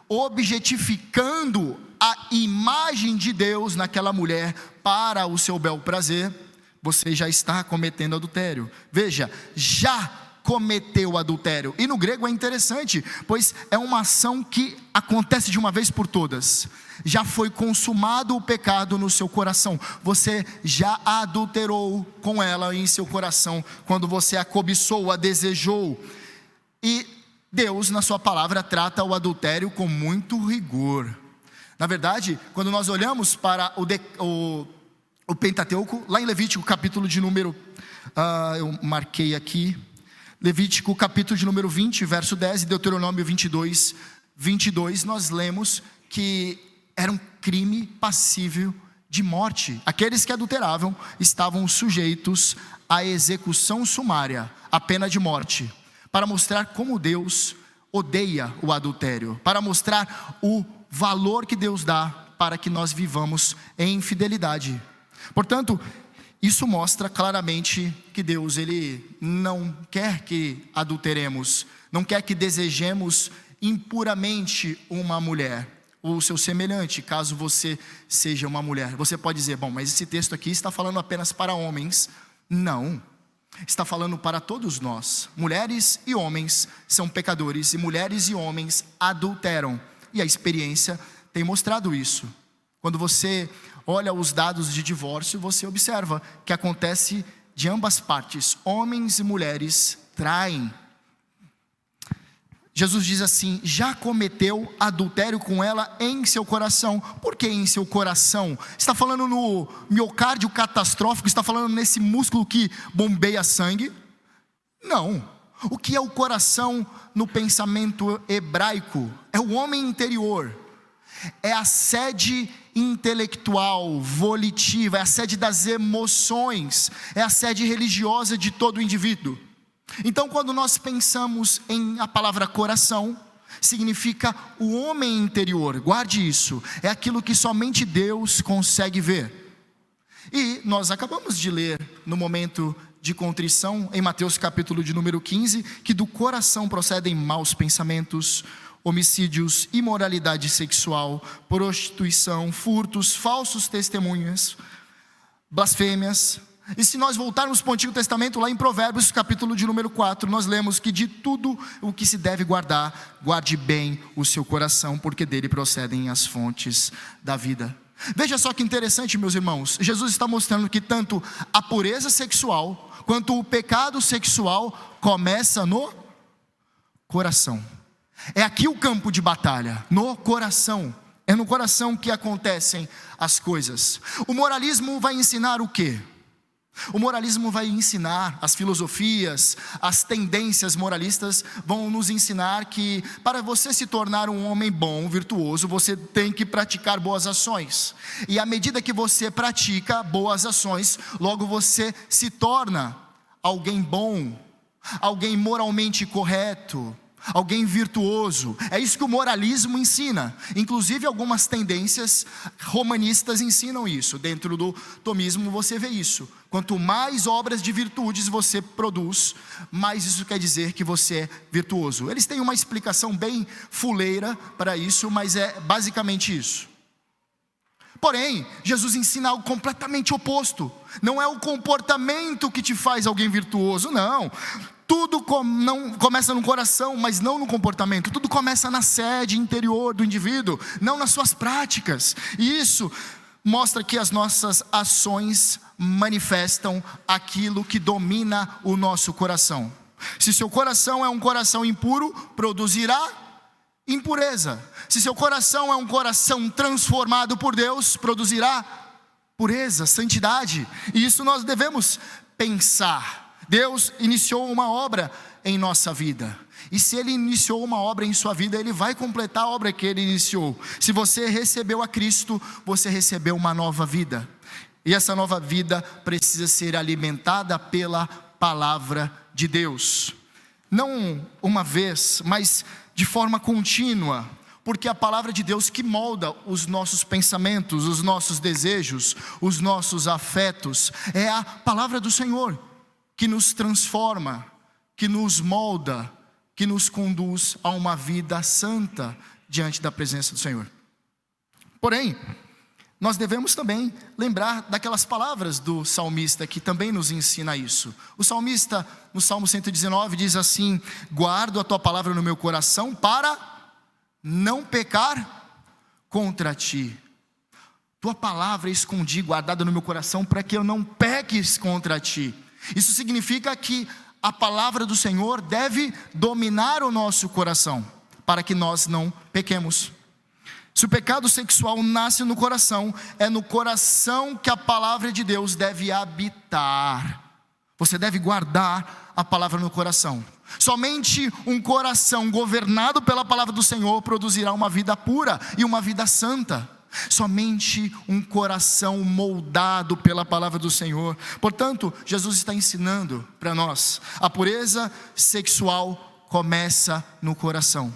objetificando a imagem de Deus naquela mulher para o seu bel prazer, você já está cometendo adultério. Veja, já cometeu adultério. E no grego é interessante, pois é uma ação que acontece de uma vez por todas. Já foi consumado o pecado no seu coração. Você já adulterou com ela em seu coração, quando você a cobiçou, a desejou. E Deus, na sua palavra, trata o adultério com muito rigor. Na verdade, quando nós olhamos para o Pentateuco, lá em Levítico, capítulo de número, eu marquei aqui, Levítico capítulo de número 20, verso 10, e Deuteronômio 22, nós lemos que era um crime passível de morte. Aqueles que adulteravam estavam sujeitos à execução sumária, à pena de morte, para mostrar como Deus odeia o adultério, para mostrar o valor que Deus dá para que nós vivamos em fidelidade. Portanto, isso mostra claramente que Deus, Ele não quer que adulteremos, não quer que desejemos impuramente uma mulher, ou seu semelhante, caso você seja uma mulher. Você pode dizer, bom, mas esse texto aqui está falando apenas para homens. Não, está falando para todos nós. Mulheres e homens são pecadores, e mulheres e homens adulteram. E a experiência tem mostrado isso. Quando você olha os dados de divórcio, você observa que acontece de ambas partes. Homens e mulheres traem. Jesus diz assim, já cometeu adultério com ela em seu coração. Por que em seu coração? Está falando no miocárdio catastrófico? Está falando nesse músculo que bombeia sangue? Não. O que é o coração no pensamento hebraico? É o homem interior. É a sede intelectual, volitiva, é a sede das emoções, é a sede religiosa de todo indivíduo. Então, quando nós pensamos em a palavra coração, significa o homem interior. Guarde isso, é aquilo que somente Deus consegue ver. E nós acabamos de ler no momento de contrição, em Mateus capítulo de número 15, que do coração procedem maus pensamentos, homicídios, imoralidade sexual, prostituição, furtos, falsos testemunhas, blasfêmias. E se nós voltarmos para o Antigo Testamento, lá em Provérbios, capítulo de número 4, nós lemos que de tudo o que se deve guardar, guarde bem o seu coração, porque dele procedem as fontes da vida. Veja só que interessante, meus irmãos, Jesus está mostrando que tanto a pureza sexual, quanto o pecado sexual, começa no coração. É aqui o campo de batalha, no coração. É no coração que acontecem as coisas. O moralismo vai ensinar o quê? O moralismo vai ensinar, as filosofias, as tendências moralistas vão nos ensinar que para você se tornar um homem bom, virtuoso, você tem que praticar boas ações. E à medida que você pratica boas ações, logo você se torna alguém bom, alguém moralmente correto, alguém virtuoso. É isso que o moralismo ensina. Inclusive algumas tendências romanistas ensinam isso. Dentro do tomismo você vê isso. Quanto mais obras de virtudes você produz, mais isso quer dizer que você é virtuoso. Eles têm uma explicação bem fuleira para isso, mas é basicamente isso. Porém, Jesus ensina algo completamente oposto. Não é o comportamento que te faz alguém virtuoso, não. Tudo não começa no coração, mas não no comportamento. Tudo começa na sede interior do indivíduo, não nas suas práticas. E isso mostra que as nossas ações manifestam aquilo que domina o nosso coração. Se seu coração é um coração impuro, produzirá impureza. Se seu coração é um coração transformado por Deus, produzirá pureza, santidade. E isso nós devemos pensar. Deus iniciou uma obra em nossa vida. E se Ele iniciou uma obra em sua vida, Ele vai completar a obra que Ele iniciou. Se você recebeu a Cristo, você recebeu uma nova vida. E essa nova vida precisa ser alimentada pela palavra de Deus. Não uma vez, mas de forma contínua. Porque a palavra de Deus que molda os nossos pensamentos, os nossos desejos, os nossos afetos, é a palavra do Senhor, que nos transforma, que nos molda, que nos conduz a uma vida santa diante da presença do Senhor. Porém, nós devemos também lembrar daquelas palavras do salmista que também nos ensina isso. O salmista, no Salmo 119, diz assim: guardo a tua palavra no meu coração para não pecar contra ti. Tua palavra escondi, guardada no meu coração, para que eu não peques contra ti. Isso significa que a palavra do Senhor deve dominar o nosso coração, para que nós não pequemos. Se o pecado sexual nasce no coração, é no coração que a palavra de Deus deve habitar. Você deve guardar a palavra no coração. Somente um coração governado pela palavra do Senhor produzirá uma vida pura e uma vida santa. Somente um coração moldado pela palavra do Senhor. Portanto, Jesus está ensinando para nós: a pureza sexual começa no coração.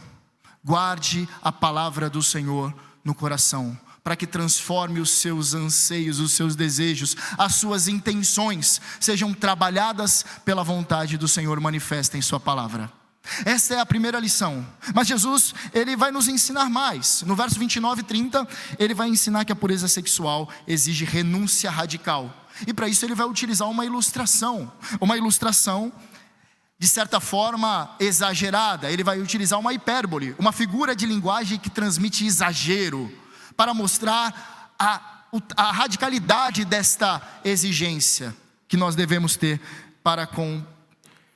Guarde a palavra do Senhor no coração, para que transforme os seus anseios, os seus desejos, as suas intenções sejam trabalhadas pela vontade do Senhor manifesta em sua palavra. Essa é a primeira lição. Mas Jesus, Ele vai nos ensinar mais. No verso 29 e 30, Ele vai ensinar que a pureza sexual exige renúncia radical. E para isso Ele vai utilizar uma ilustração de certa forma exagerada. Ele vai utilizar uma hipérbole, uma figura de linguagem que transmite exagero, para mostrar a radicalidade desta exigência que nós devemos ter para com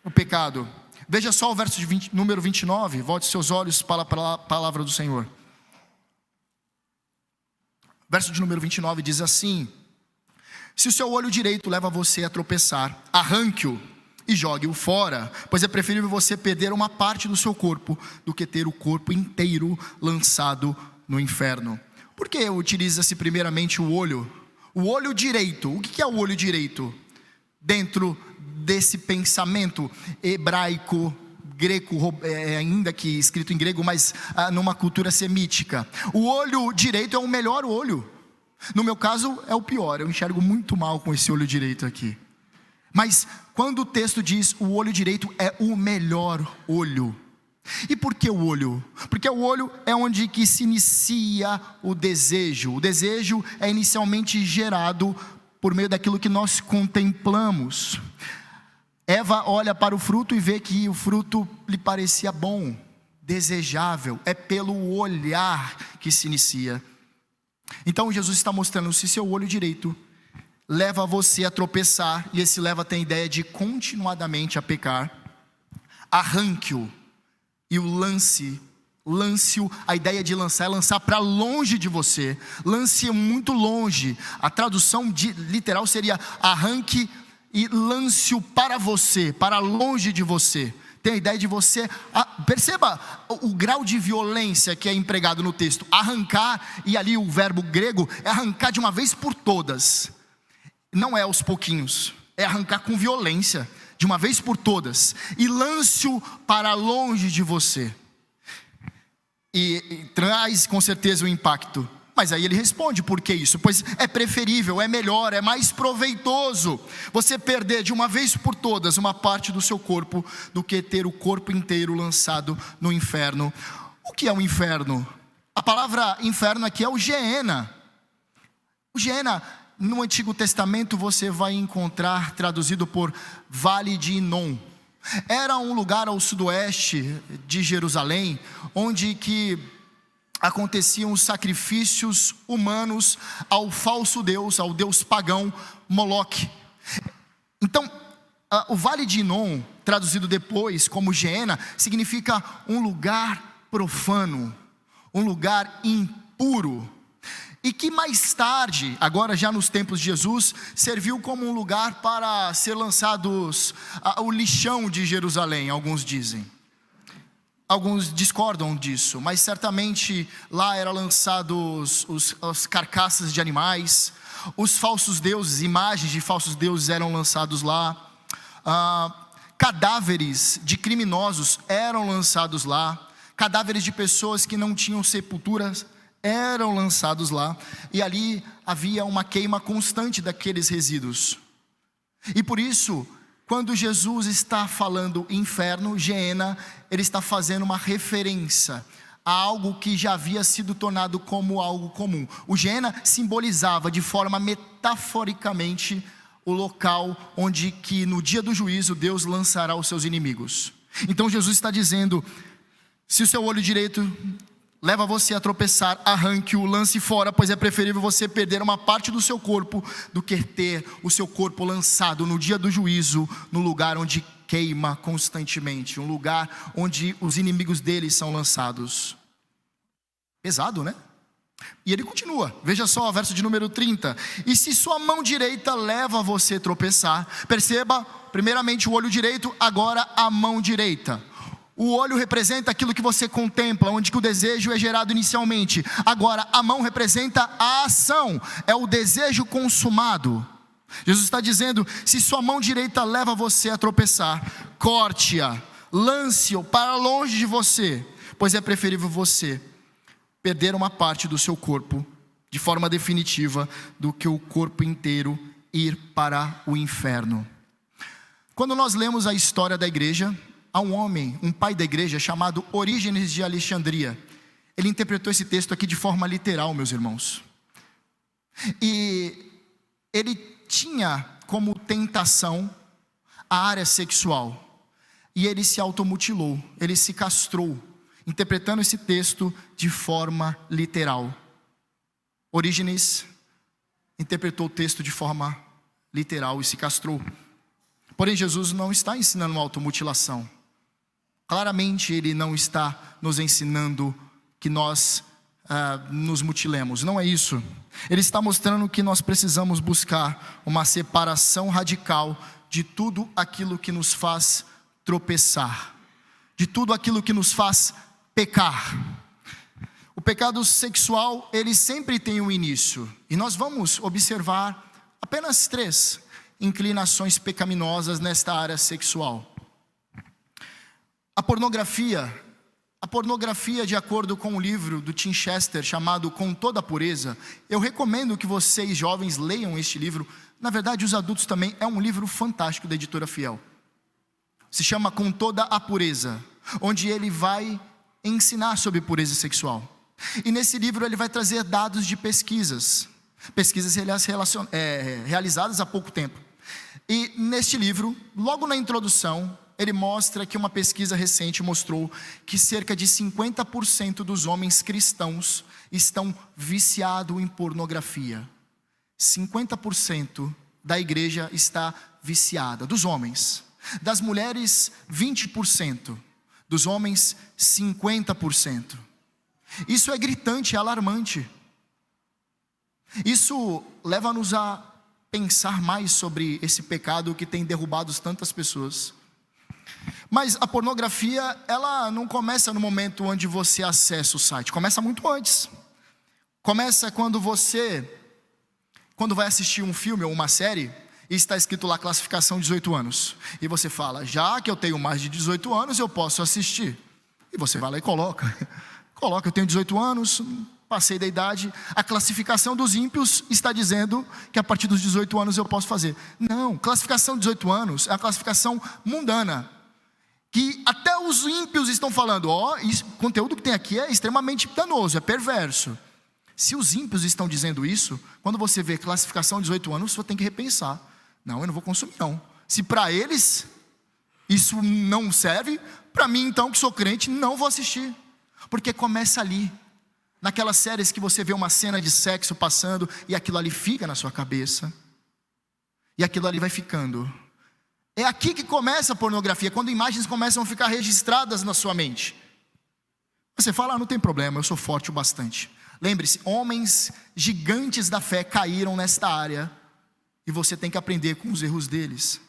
o pecado. Veja só o verso número 29, volte seus olhos para a palavra do Senhor. Verso de número 29 diz assim: se o seu olho direito leva você a tropeçar, arranque-o e jogue-o fora, pois é preferível você perder uma parte do seu corpo do que ter o corpo inteiro lançado no inferno. Por que utiliza-se primeiramente o olho? O olho direito. O que é o olho direito? Dentro desse pensamento hebraico, greco, ainda que escrito em grego, mas numa cultura semítica. O olho direito é o melhor olho. No meu caso é o pior, eu enxergo muito mal com esse olho direito aqui. Mas quando o texto diz o olho direito é o melhor olho. E por que o olho? Porque o olho é onde que se inicia o desejo. O desejo é inicialmente gerado por meio daquilo que nós contemplamos. Eva olha para o fruto e vê que o fruto lhe parecia bom, desejável. É pelo olhar que se inicia. Então Jesus está mostrando: se seu olho direito leva você a tropeçar, e esse leva tem a ideia de continuadamente a pecar, arranque-o e o lance-o. A ideia de lançar é lançar para longe de você, lance muito longe. A tradução literal seria: arranque e lance-o para você, para longe de você. Tem a ideia de você, perceba o grau de violência que é empregado no texto. Arrancar, e ali o verbo grego é arrancar de uma vez por todas. Não é aos pouquinhos, é arrancar com violência, de uma vez por todas. E lance-o para longe de você. E traz com certeza o impacto. Mas aí ele responde, por que isso? Pois é preferível, é melhor, é mais proveitoso você perder de uma vez por todas uma parte do seu corpo, do que ter o corpo inteiro lançado no inferno. O que é o inferno? A palavra inferno aqui é o Geena. O Geena, no Antigo Testamento, você vai encontrar traduzido por Vale de Inom. Era um lugar ao sudoeste de Jerusalém, onde que aconteciam os sacrifícios humanos ao falso deus, ao deus pagão Moloque. Então, o Vale de Inom, traduzido depois como Geena, significa um lugar profano, um lugar impuro, e que mais tarde, agora já nos tempos de Jesus, serviu como um lugar para ser lançados o lixão de Jerusalém, alguns dizem. Alguns discordam disso, mas certamente lá eram lançados as carcaças de animais, os falsos deuses, imagens de falsos deuses eram lançados lá, cadáveres de criminosos eram lançados lá, cadáveres de pessoas que não tinham sepulturas eram lançados lá, e ali havia uma queima constante daqueles resíduos. E por isso, quando Jesus está falando inferno, Geena, ele está fazendo uma referência a algo que já havia sido tornado como algo comum. O Geena simbolizava de forma metaforicamente o local onde que no dia do juízo Deus lançará os seus inimigos. Então Jesus está dizendo, se o seu olho direito leva você a tropeçar, arranque-o, lance fora, pois é preferível você perder uma parte do seu corpo do que ter o seu corpo lançado no dia do juízo, no lugar onde queima constantemente, um lugar onde os inimigos dele são lançados. Pesado, né? E ele continua, veja só o verso de número 30. E se sua mão direita leva você a tropeçar, perceba, primeiramente o olho direito, agora a mão direita. O olho representa aquilo que você contempla, onde que o desejo é gerado inicialmente. Agora, a mão representa a ação, é o desejo consumado. Jesus está dizendo, se sua mão direita leva você a tropeçar, corte-a, lance-o para longe de você, pois é preferível você perder uma parte do seu corpo, de forma definitiva, do que o corpo inteiro ir para o inferno. Quando nós lemos a história da igreja, há um homem, um pai da igreja chamado Orígenes de Alexandria. Ele interpretou esse texto aqui de forma literal, meus irmãos. E ele tinha como tentação a área sexual. E ele se automutilou, ele se castrou, interpretando esse texto de forma literal. Orígenes interpretou o texto de forma literal e se castrou. Porém, Jesus não está ensinando automutilação. Claramente ele não está nos ensinando que nós nos mutilemos, não é isso. Ele está mostrando que nós precisamos buscar uma separação radical de tudo aquilo que nos faz tropeçar, de tudo aquilo que nos faz pecar. O pecado sexual, ele sempre tem um início, e nós vamos observar apenas 3 inclinações pecaminosas nesta área sexual. A pornografia, de acordo com o livro do Tim Chester, chamado Com Toda a Pureza, eu recomendo que vocês jovens leiam este livro. Na verdade, os adultos também, é um livro fantástico da editora Fiel. Se chama Com Toda a Pureza, onde ele vai ensinar sobre pureza sexual. E nesse livro ele vai trazer dados de pesquisas realizadas há pouco tempo. E neste livro, logo na introdução, ele mostra que uma pesquisa recente mostrou que cerca de 50% dos homens cristãos estão viciados em pornografia. 50% da igreja está viciada, dos homens. Das mulheres, 20%. Dos homens, 50%. Isso é gritante, é alarmante. Isso leva-nos a pensar mais sobre esse pecado que tem derrubado tantas pessoas. Mas a pornografia, ela não começa no momento onde você acessa o site, começa muito antes. Começa quando vai assistir um filme ou uma série e está escrito lá classificação 18 anos. E você fala, já que eu tenho mais de 18 anos, eu posso assistir. E você vai lá e coloca, eu tenho 18 anos, passei da idade. A classificação dos ímpios está dizendo que a partir dos 18 anos eu posso fazer. Não, classificação de 18 anos é a classificação mundana, que até os ímpios estão falando, o conteúdo que tem aqui é extremamente danoso, é perverso. Se os ímpios estão dizendo isso, quando você vê classificação de 18 anos, você tem que repensar. Não, eu não vou consumir não. Se para eles isso não serve, para mim então que sou crente, não vou assistir. Porque começa ali, naquelas séries que você vê uma cena de sexo passando e aquilo ali fica na sua cabeça. E aquilo ali vai ficando. É aqui que começa a pornografia, quando imagens começam a ficar registradas na sua mente. Você fala, não tem problema, eu sou forte o bastante. Lembre-se, homens gigantes da fé caíram nesta área e você tem que aprender com os erros deles.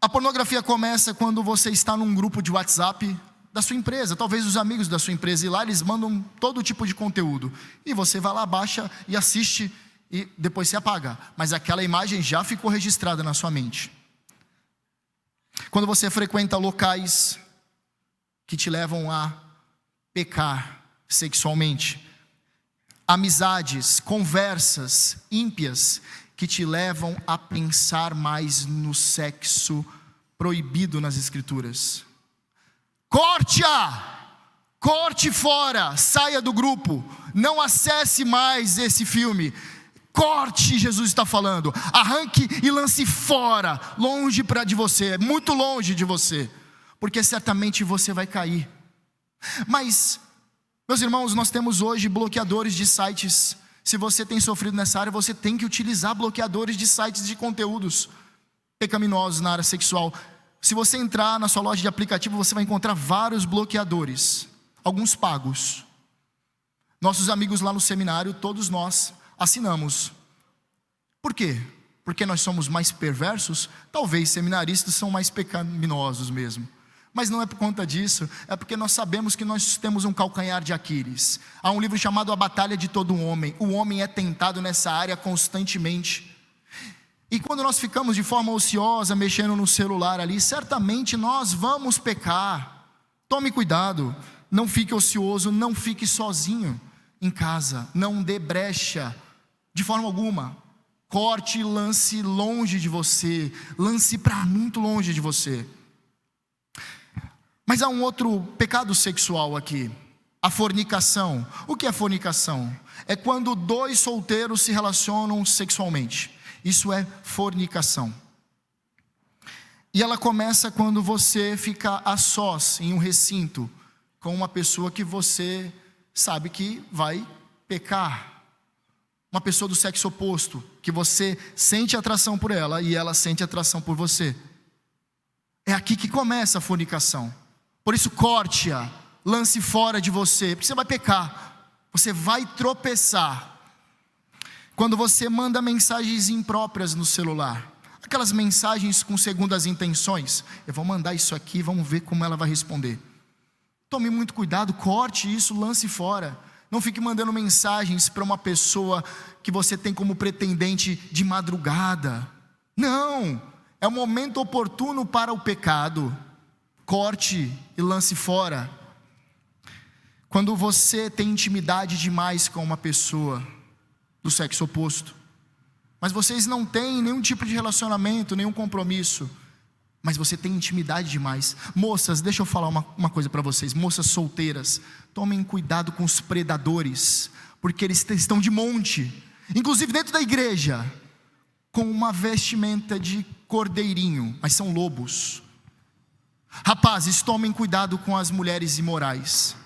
A pornografia começa quando você está num grupo de WhatsApp da sua empresa, talvez os amigos da sua empresa, e lá eles mandam todo tipo de conteúdo. E você vai lá, baixa e assiste e depois se apaga. Mas aquela imagem já ficou registrada na sua mente. Quando você frequenta locais que te levam a pecar sexualmente, amizades, conversas ímpias que te levam a pensar mais no sexo proibido nas escrituras. Corte fora, saia do grupo, não acesse mais esse filme. Corte, Jesus está falando, arranque e lance fora, longe de você, muito longe de você, porque certamente você vai cair. Mas, meus irmãos, nós temos hoje bloqueadores de sites. Se você tem sofrido nessa área, você tem que utilizar bloqueadores de sites de conteúdos pecaminosos na área sexual. Se você entrar na sua loja de aplicativo, você vai encontrar vários bloqueadores, alguns pagos. Nossos amigos lá no seminário, todos nós assinamos. Por quê? Porque nós somos mais perversos? Talvez seminaristas são mais pecaminosos mesmo. Mas não é por conta disso, é porque nós sabemos que nós temos um calcanhar de Aquiles. Há um livro chamado A Batalha de Todo Homem. O homem é tentado nessa área constantemente. E quando nós ficamos de forma ociosa, mexendo no celular ali, certamente nós vamos pecar. Tome cuidado, não fique ocioso, não fique sozinho em casa, não dê brecha, de forma alguma. Corte e lance longe de você, lance para muito longe de você. Mas há um outro pecado sexual aqui, a fornicação. O que é fornicação? É quando dois solteiros se relacionam sexualmente. Isso é fornicação. E ela começa quando você fica a sós, em um recinto, com uma pessoa que você sabe que vai pecar. Uma pessoa do sexo oposto, que você sente atração por ela e ela sente atração por você. É aqui que começa a fornicação. Por isso corte-a, lance fora de você, porque você vai pecar, você vai tropeçar. Quando você manda mensagens impróprias no celular, aquelas mensagens com segundas intenções, eu vou mandar isso aqui, vamos ver como ela vai responder. Tome muito cuidado, corte isso, lance fora. Não fique mandando mensagens para uma pessoa que você tem como pretendente de madrugada. Não, é o momento oportuno para o pecado. Corte e lance fora. Quando você tem intimidade demais com uma pessoa do sexo oposto, mas vocês não têm nenhum tipo de relacionamento, nenhum compromisso, mas você tem intimidade demais. Moças, deixa eu falar uma coisa para vocês. Moças solteiras, tomem cuidado com os predadores, porque eles estão de monte, inclusive dentro da igreja, com uma vestimenta de cordeirinho, mas são lobos. Rapazes, tomem cuidado com as mulheres imorais.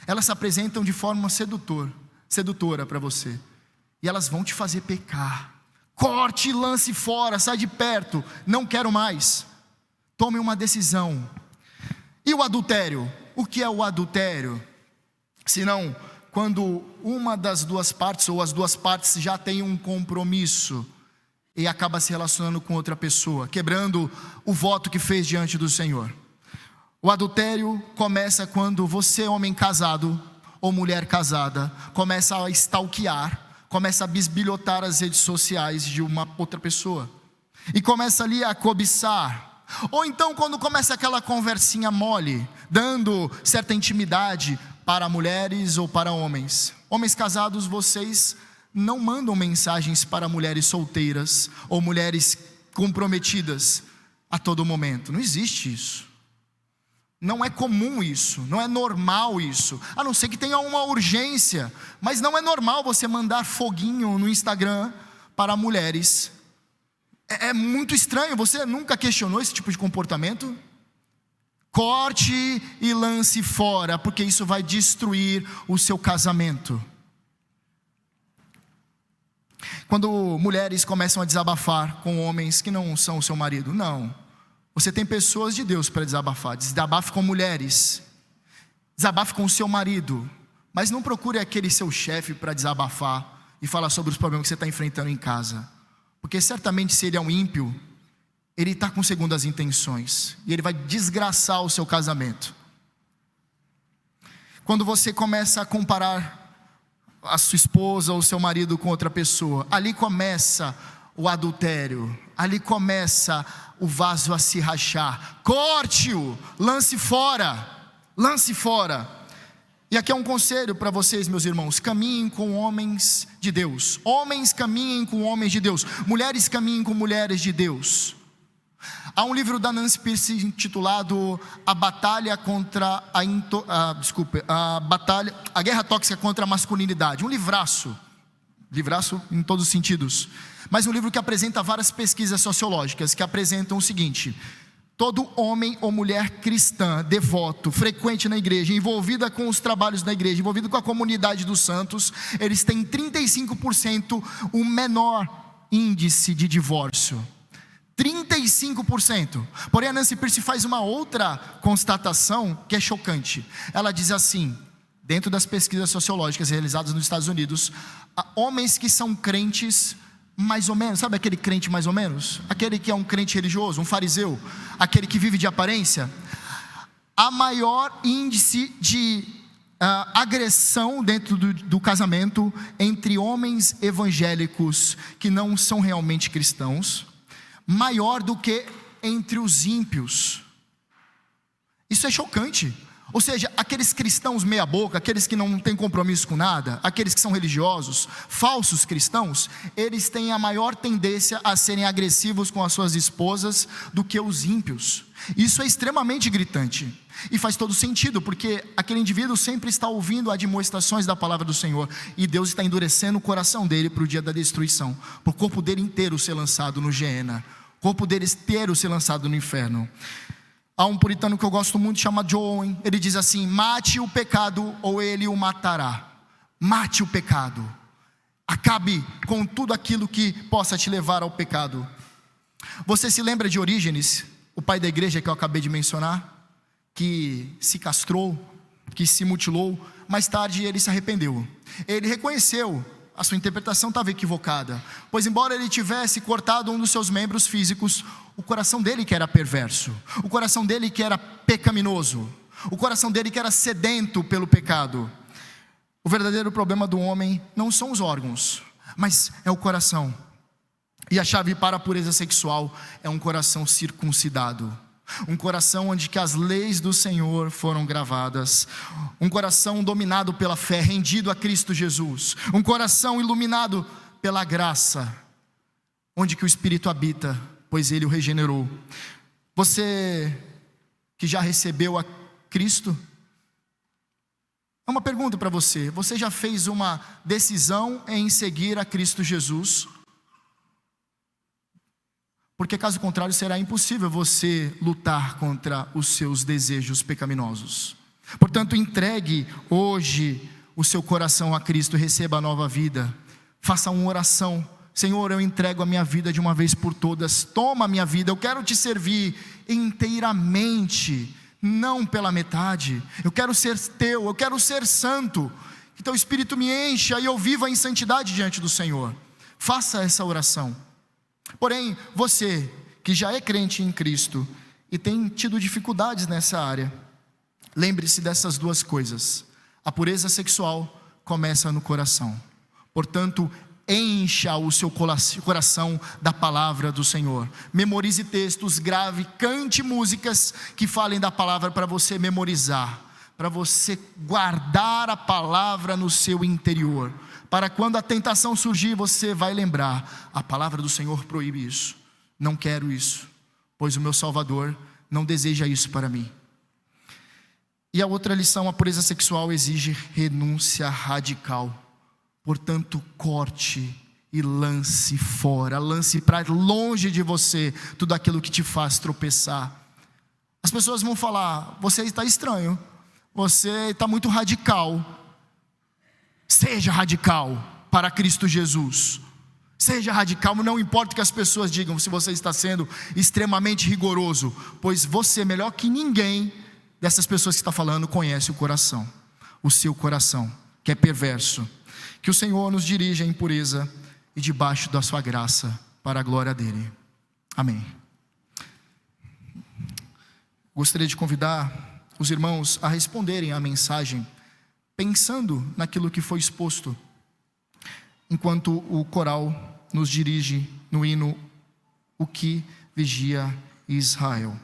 Elas se apresentam de forma sedutora para você, e elas vão te fazer pecar. Corte e lance fora, sai de perto, não quero mais. Tome uma decisão. E o adultério? O que é o adultério? Senão quando uma das duas partes, ou as duas partes já tem um compromisso e acaba se relacionando com outra pessoa, quebrando o voto que fez diante do Senhor. O adultério começa quando você, homem casado ou mulher casada, começa a stalkear, começa a bisbilhotar as redes sociais de uma outra pessoa e começa ali a cobiçar. Ou então quando começa aquela conversinha mole, dando certa intimidade para mulheres ou para homens. Homens casados, vocês não mandam mensagens para mulheres solteiras ou mulheres comprometidas a todo momento. Não existe isso. Não é comum isso, não é normal isso, a não ser que tenha uma urgência. Mas não é normal você mandar foguinho no Instagram para mulheres. É muito estranho. Você nunca questionou esse tipo de comportamento? Corte e lance fora, porque isso vai destruir o seu casamento. Quando mulheres começam a desabafar com homens que não são o seu marido, não. Você tem pessoas de Deus para desabafar. Desabafe com mulheres, desabafe com o seu marido, mas não procure aquele seu chefe para desabafar e falar sobre os problemas que você está enfrentando em casa, porque certamente, se ele é um ímpio, ele está com segundas intenções e ele vai desgraçar o seu casamento. Quando você começa a comparar a sua esposa ou o seu marido com outra pessoa, ali começa o adultério, ali começa o vaso a se rachar. Corte-o, lance fora, lance fora. E aqui é um conselho para vocês, meus irmãos: caminhem com homens de Deus. Homens, caminhem com homens de Deus. Mulheres, caminhem com mulheres de Deus. Há um livro da Nancy Pierce intitulado A Guerra Tóxica contra a Masculinidade. Um livraço em todos os sentidos, mas um livro que apresenta várias pesquisas sociológicas que apresentam o seguinte: todo homem ou mulher cristã, devoto, frequente na igreja, envolvida com os trabalhos da igreja, envolvido com a comunidade dos santos, eles têm 35% o menor índice de divórcio. 35%. Porém, a Nancy Pierce faz uma outra constatação que é chocante. Ela diz assim, dentro das pesquisas sociológicas realizadas nos Estados Unidos, homens que são crentes mais ou menos, sabe aquele crente mais ou menos? Aquele que é um crente religioso, um fariseu, aquele que vive de aparência. A maior índice de agressão dentro do casamento entre homens evangélicos que não são realmente cristãos, maior do que entre os ímpios. Isso é chocante. Ou seja, aqueles cristãos meia boca, aqueles que não têm compromisso com nada, aqueles que são religiosos, falsos cristãos, eles têm a maior tendência a serem agressivos com as suas esposas do que os ímpios. Isso é extremamente gritante e faz todo sentido, porque aquele indivíduo sempre está ouvindo admoestações da palavra do Senhor e Deus está endurecendo o coração dele para o dia da destruição, para o corpo dele inteiro ser lançado no Geena, o corpo dele inteiro ser lançado no inferno. Há um puritano que eu gosto muito, chama John Owen. Ele diz assim: mate o pecado ou ele o matará. Mate o pecado, acabe com tudo aquilo que possa te levar ao pecado. Você se lembra de Orígenes, o pai da igreja que eu acabei de mencionar, que se castrou, que se mutilou? Mais tarde ele se arrependeu. Ele reconheceu a sua interpretação estava equivocada, pois embora ele tivesse cortado um dos seus membros físicos, o coração dele que era perverso, o coração dele que era pecaminoso, o coração dele que era sedento pelo pecado. O verdadeiro problema do homem não são os órgãos, mas é o coração. E a chave para a pureza sexual é um coração circuncidado, um coração onde que as leis do Senhor foram gravadas, um coração dominado pela fé, rendido a Cristo Jesus, um coração iluminado pela graça, onde que o Espírito habita, pois Ele o regenerou. Você que já recebeu a Cristo, é uma pergunta para você: você já fez uma decisão em seguir a Cristo Jesus? Porque caso contrário será impossível você lutar contra os seus desejos pecaminosos. Portanto, entregue hoje o seu coração a Cristo e receba a nova vida. Faça uma oração: Senhor, eu entrego a minha vida de uma vez por todas. Toma a minha vida, eu quero te servir inteiramente, não pela metade. Eu quero ser teu, eu quero ser santo. que teu Espírito me encha e eu viva em santidade diante do Senhor. Faça essa oração. Porém, você que já é crente em Cristo e tem tido dificuldades nessa área, lembre-se dessas duas coisas. A pureza sexual começa no coração. Portanto, encha o seu coração da palavra do Senhor. Memorize textos, grave, cante músicas que falem da palavra para você memorizar, para você guardar a palavra no seu interior, para quando a tentação surgir, você vai lembrar: a palavra do Senhor proíbe isso, não quero isso, pois o meu Salvador não deseja isso para mim. E a outra lição: a pureza sexual exige renúncia radical. Portanto, corte e lance fora, lance para longe de você tudo aquilo que te faz tropeçar. As pessoas vão falar: você está estranho, você está muito radical. Seja radical para Cristo Jesus. Seja radical, não importa o que as pessoas digam, se você está sendo extremamente rigoroso, pois você, melhor que ninguém dessas pessoas que está falando, conhece o coração, o seu coração, que é perverso. Que o Senhor nos dirija em pureza e debaixo da sua graça, para a glória dele. Amém. Gostaria de convidar os irmãos a responderem à mensagem, pensando naquilo que foi exposto, enquanto o coral nos dirige no hino "O que vigia Israel".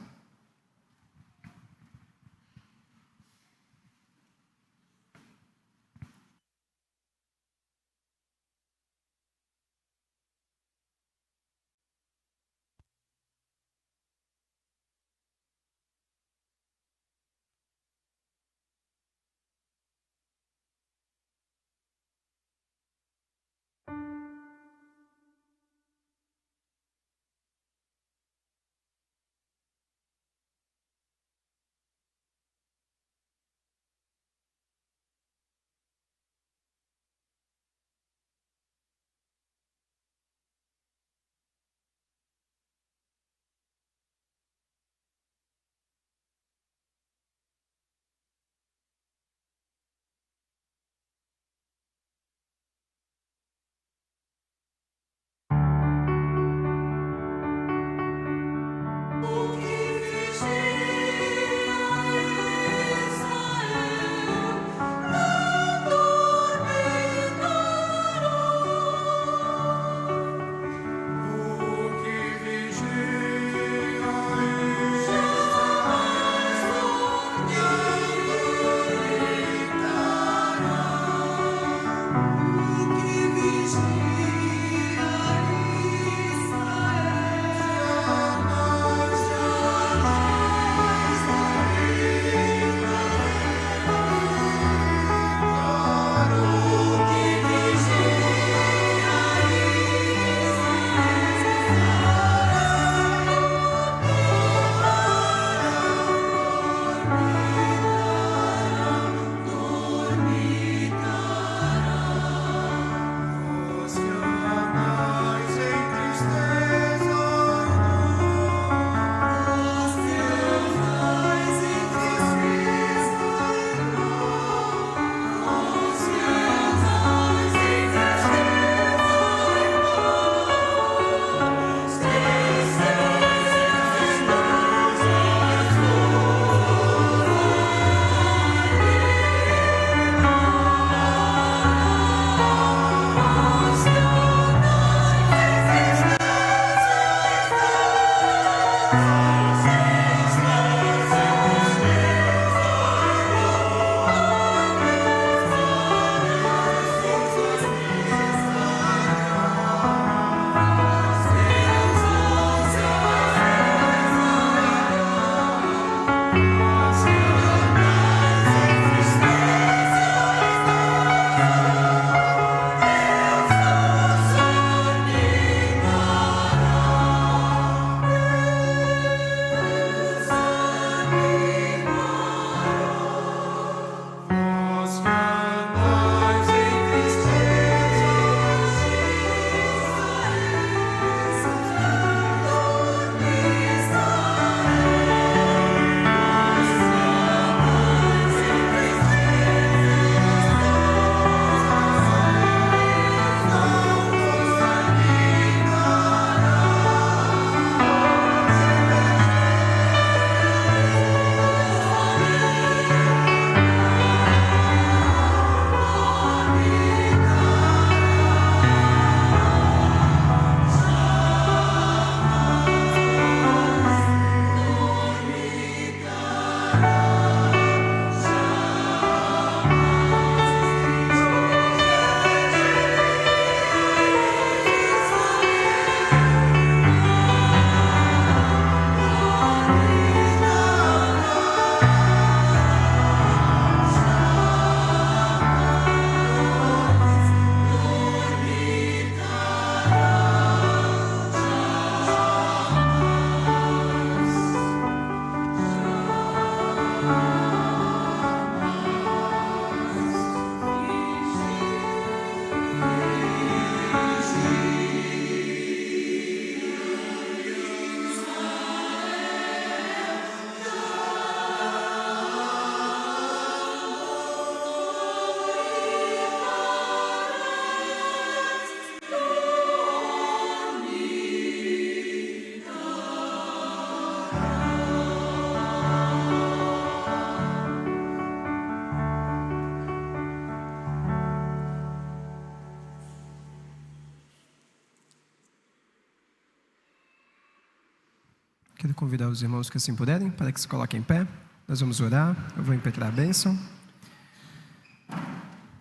Quero convidar os irmãos que assim puderem, para que se coloquem em pé. Nós vamos orar, eu vou impetrar a bênção.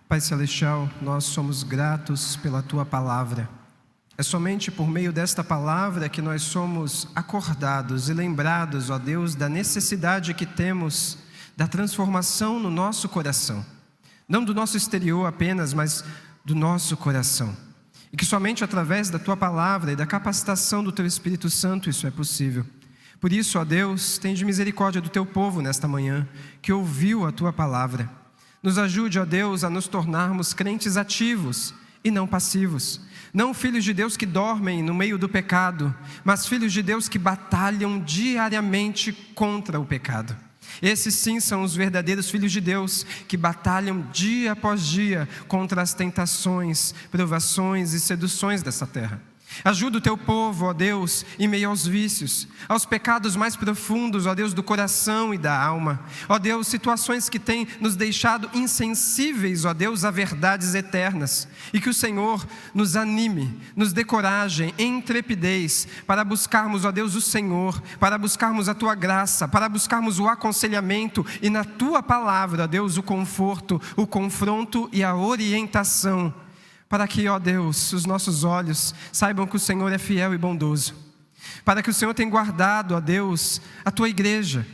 Pai Celestial, nós somos gratos pela Tua Palavra. É somente por meio desta palavra que nós somos acordados e lembrados, ó Deus, da necessidade que temos da transformação no nosso coração. Não do nosso exterior apenas, mas do nosso coração. E que somente através da Tua Palavra e da capacitação do Teu Espírito Santo isso é possível. Por isso, ó Deus, tende misericórdia do Teu povo nesta manhã, que ouviu a Tua Palavra. Nos ajude, ó Deus, a nos tornarmos crentes ativos e não passivos. Não filhos de Deus que dormem no meio do pecado, mas filhos de Deus que batalham diariamente contra o pecado. Esses sim são os verdadeiros filhos de Deus, que batalham dia após dia contra as tentações, provações e seduções dessa terra. Ajuda o Teu povo, ó Deus, em meio aos vícios, aos pecados mais profundos, ó Deus, do coração e da alma. Ó Deus, situações que têm nos deixado insensíveis, ó Deus, a verdades eternas. E que o Senhor nos anime, nos dê coragem, intrepidez, para buscarmos, ó Deus, o Senhor, para buscarmos a Tua graça, para buscarmos o aconselhamento e na Tua palavra, ó Deus, o conforto, o confronto e a orientação. Para que, ó Deus, os nossos olhos saibam que o Senhor é fiel e bondoso. Para que o Senhor tenha guardado, ó Deus, a Tua igreja,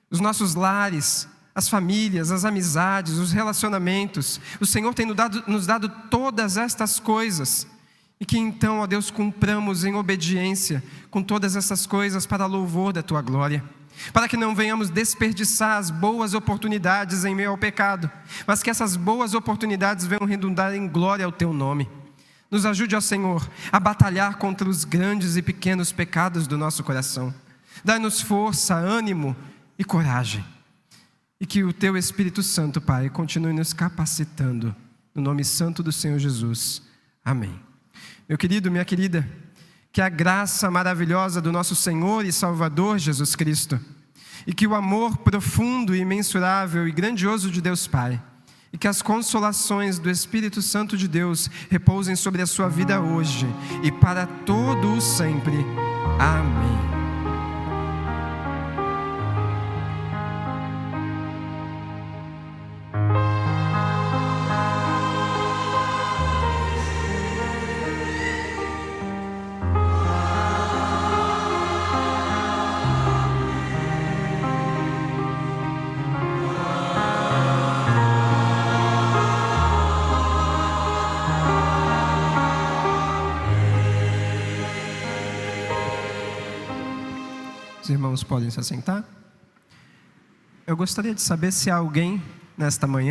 os nossos lares, as famílias, as amizades, os relacionamentos. O Senhor tem nos dado todas estas coisas. E que então, ó Deus, cumpramos em obediência com todas essas coisas para louvor da Tua glória. Para que não venhamos desperdiçar as boas oportunidades em meio ao pecado, mas que essas boas oportunidades venham redundar em glória ao Teu nome. Nos ajude, ó Senhor, a batalhar contra os grandes e pequenos pecados do nosso coração. Dai-nos força, ânimo e coragem. E que o Teu Espírito Santo, Pai, continue nos capacitando. No nome santo do Senhor Jesus. Amém. Meu querido, minha querida, que a graça maravilhosa do nosso Senhor e Salvador Jesus Cristo, e que o amor profundo e imensurável e grandioso de Deus Pai, e que as consolações do Espírito Santo de Deus repousem sobre a sua vida hoje e para todo o sempre. Amém. Os irmãos podem se assentar. Eu gostaria de saber se há alguém nesta manhã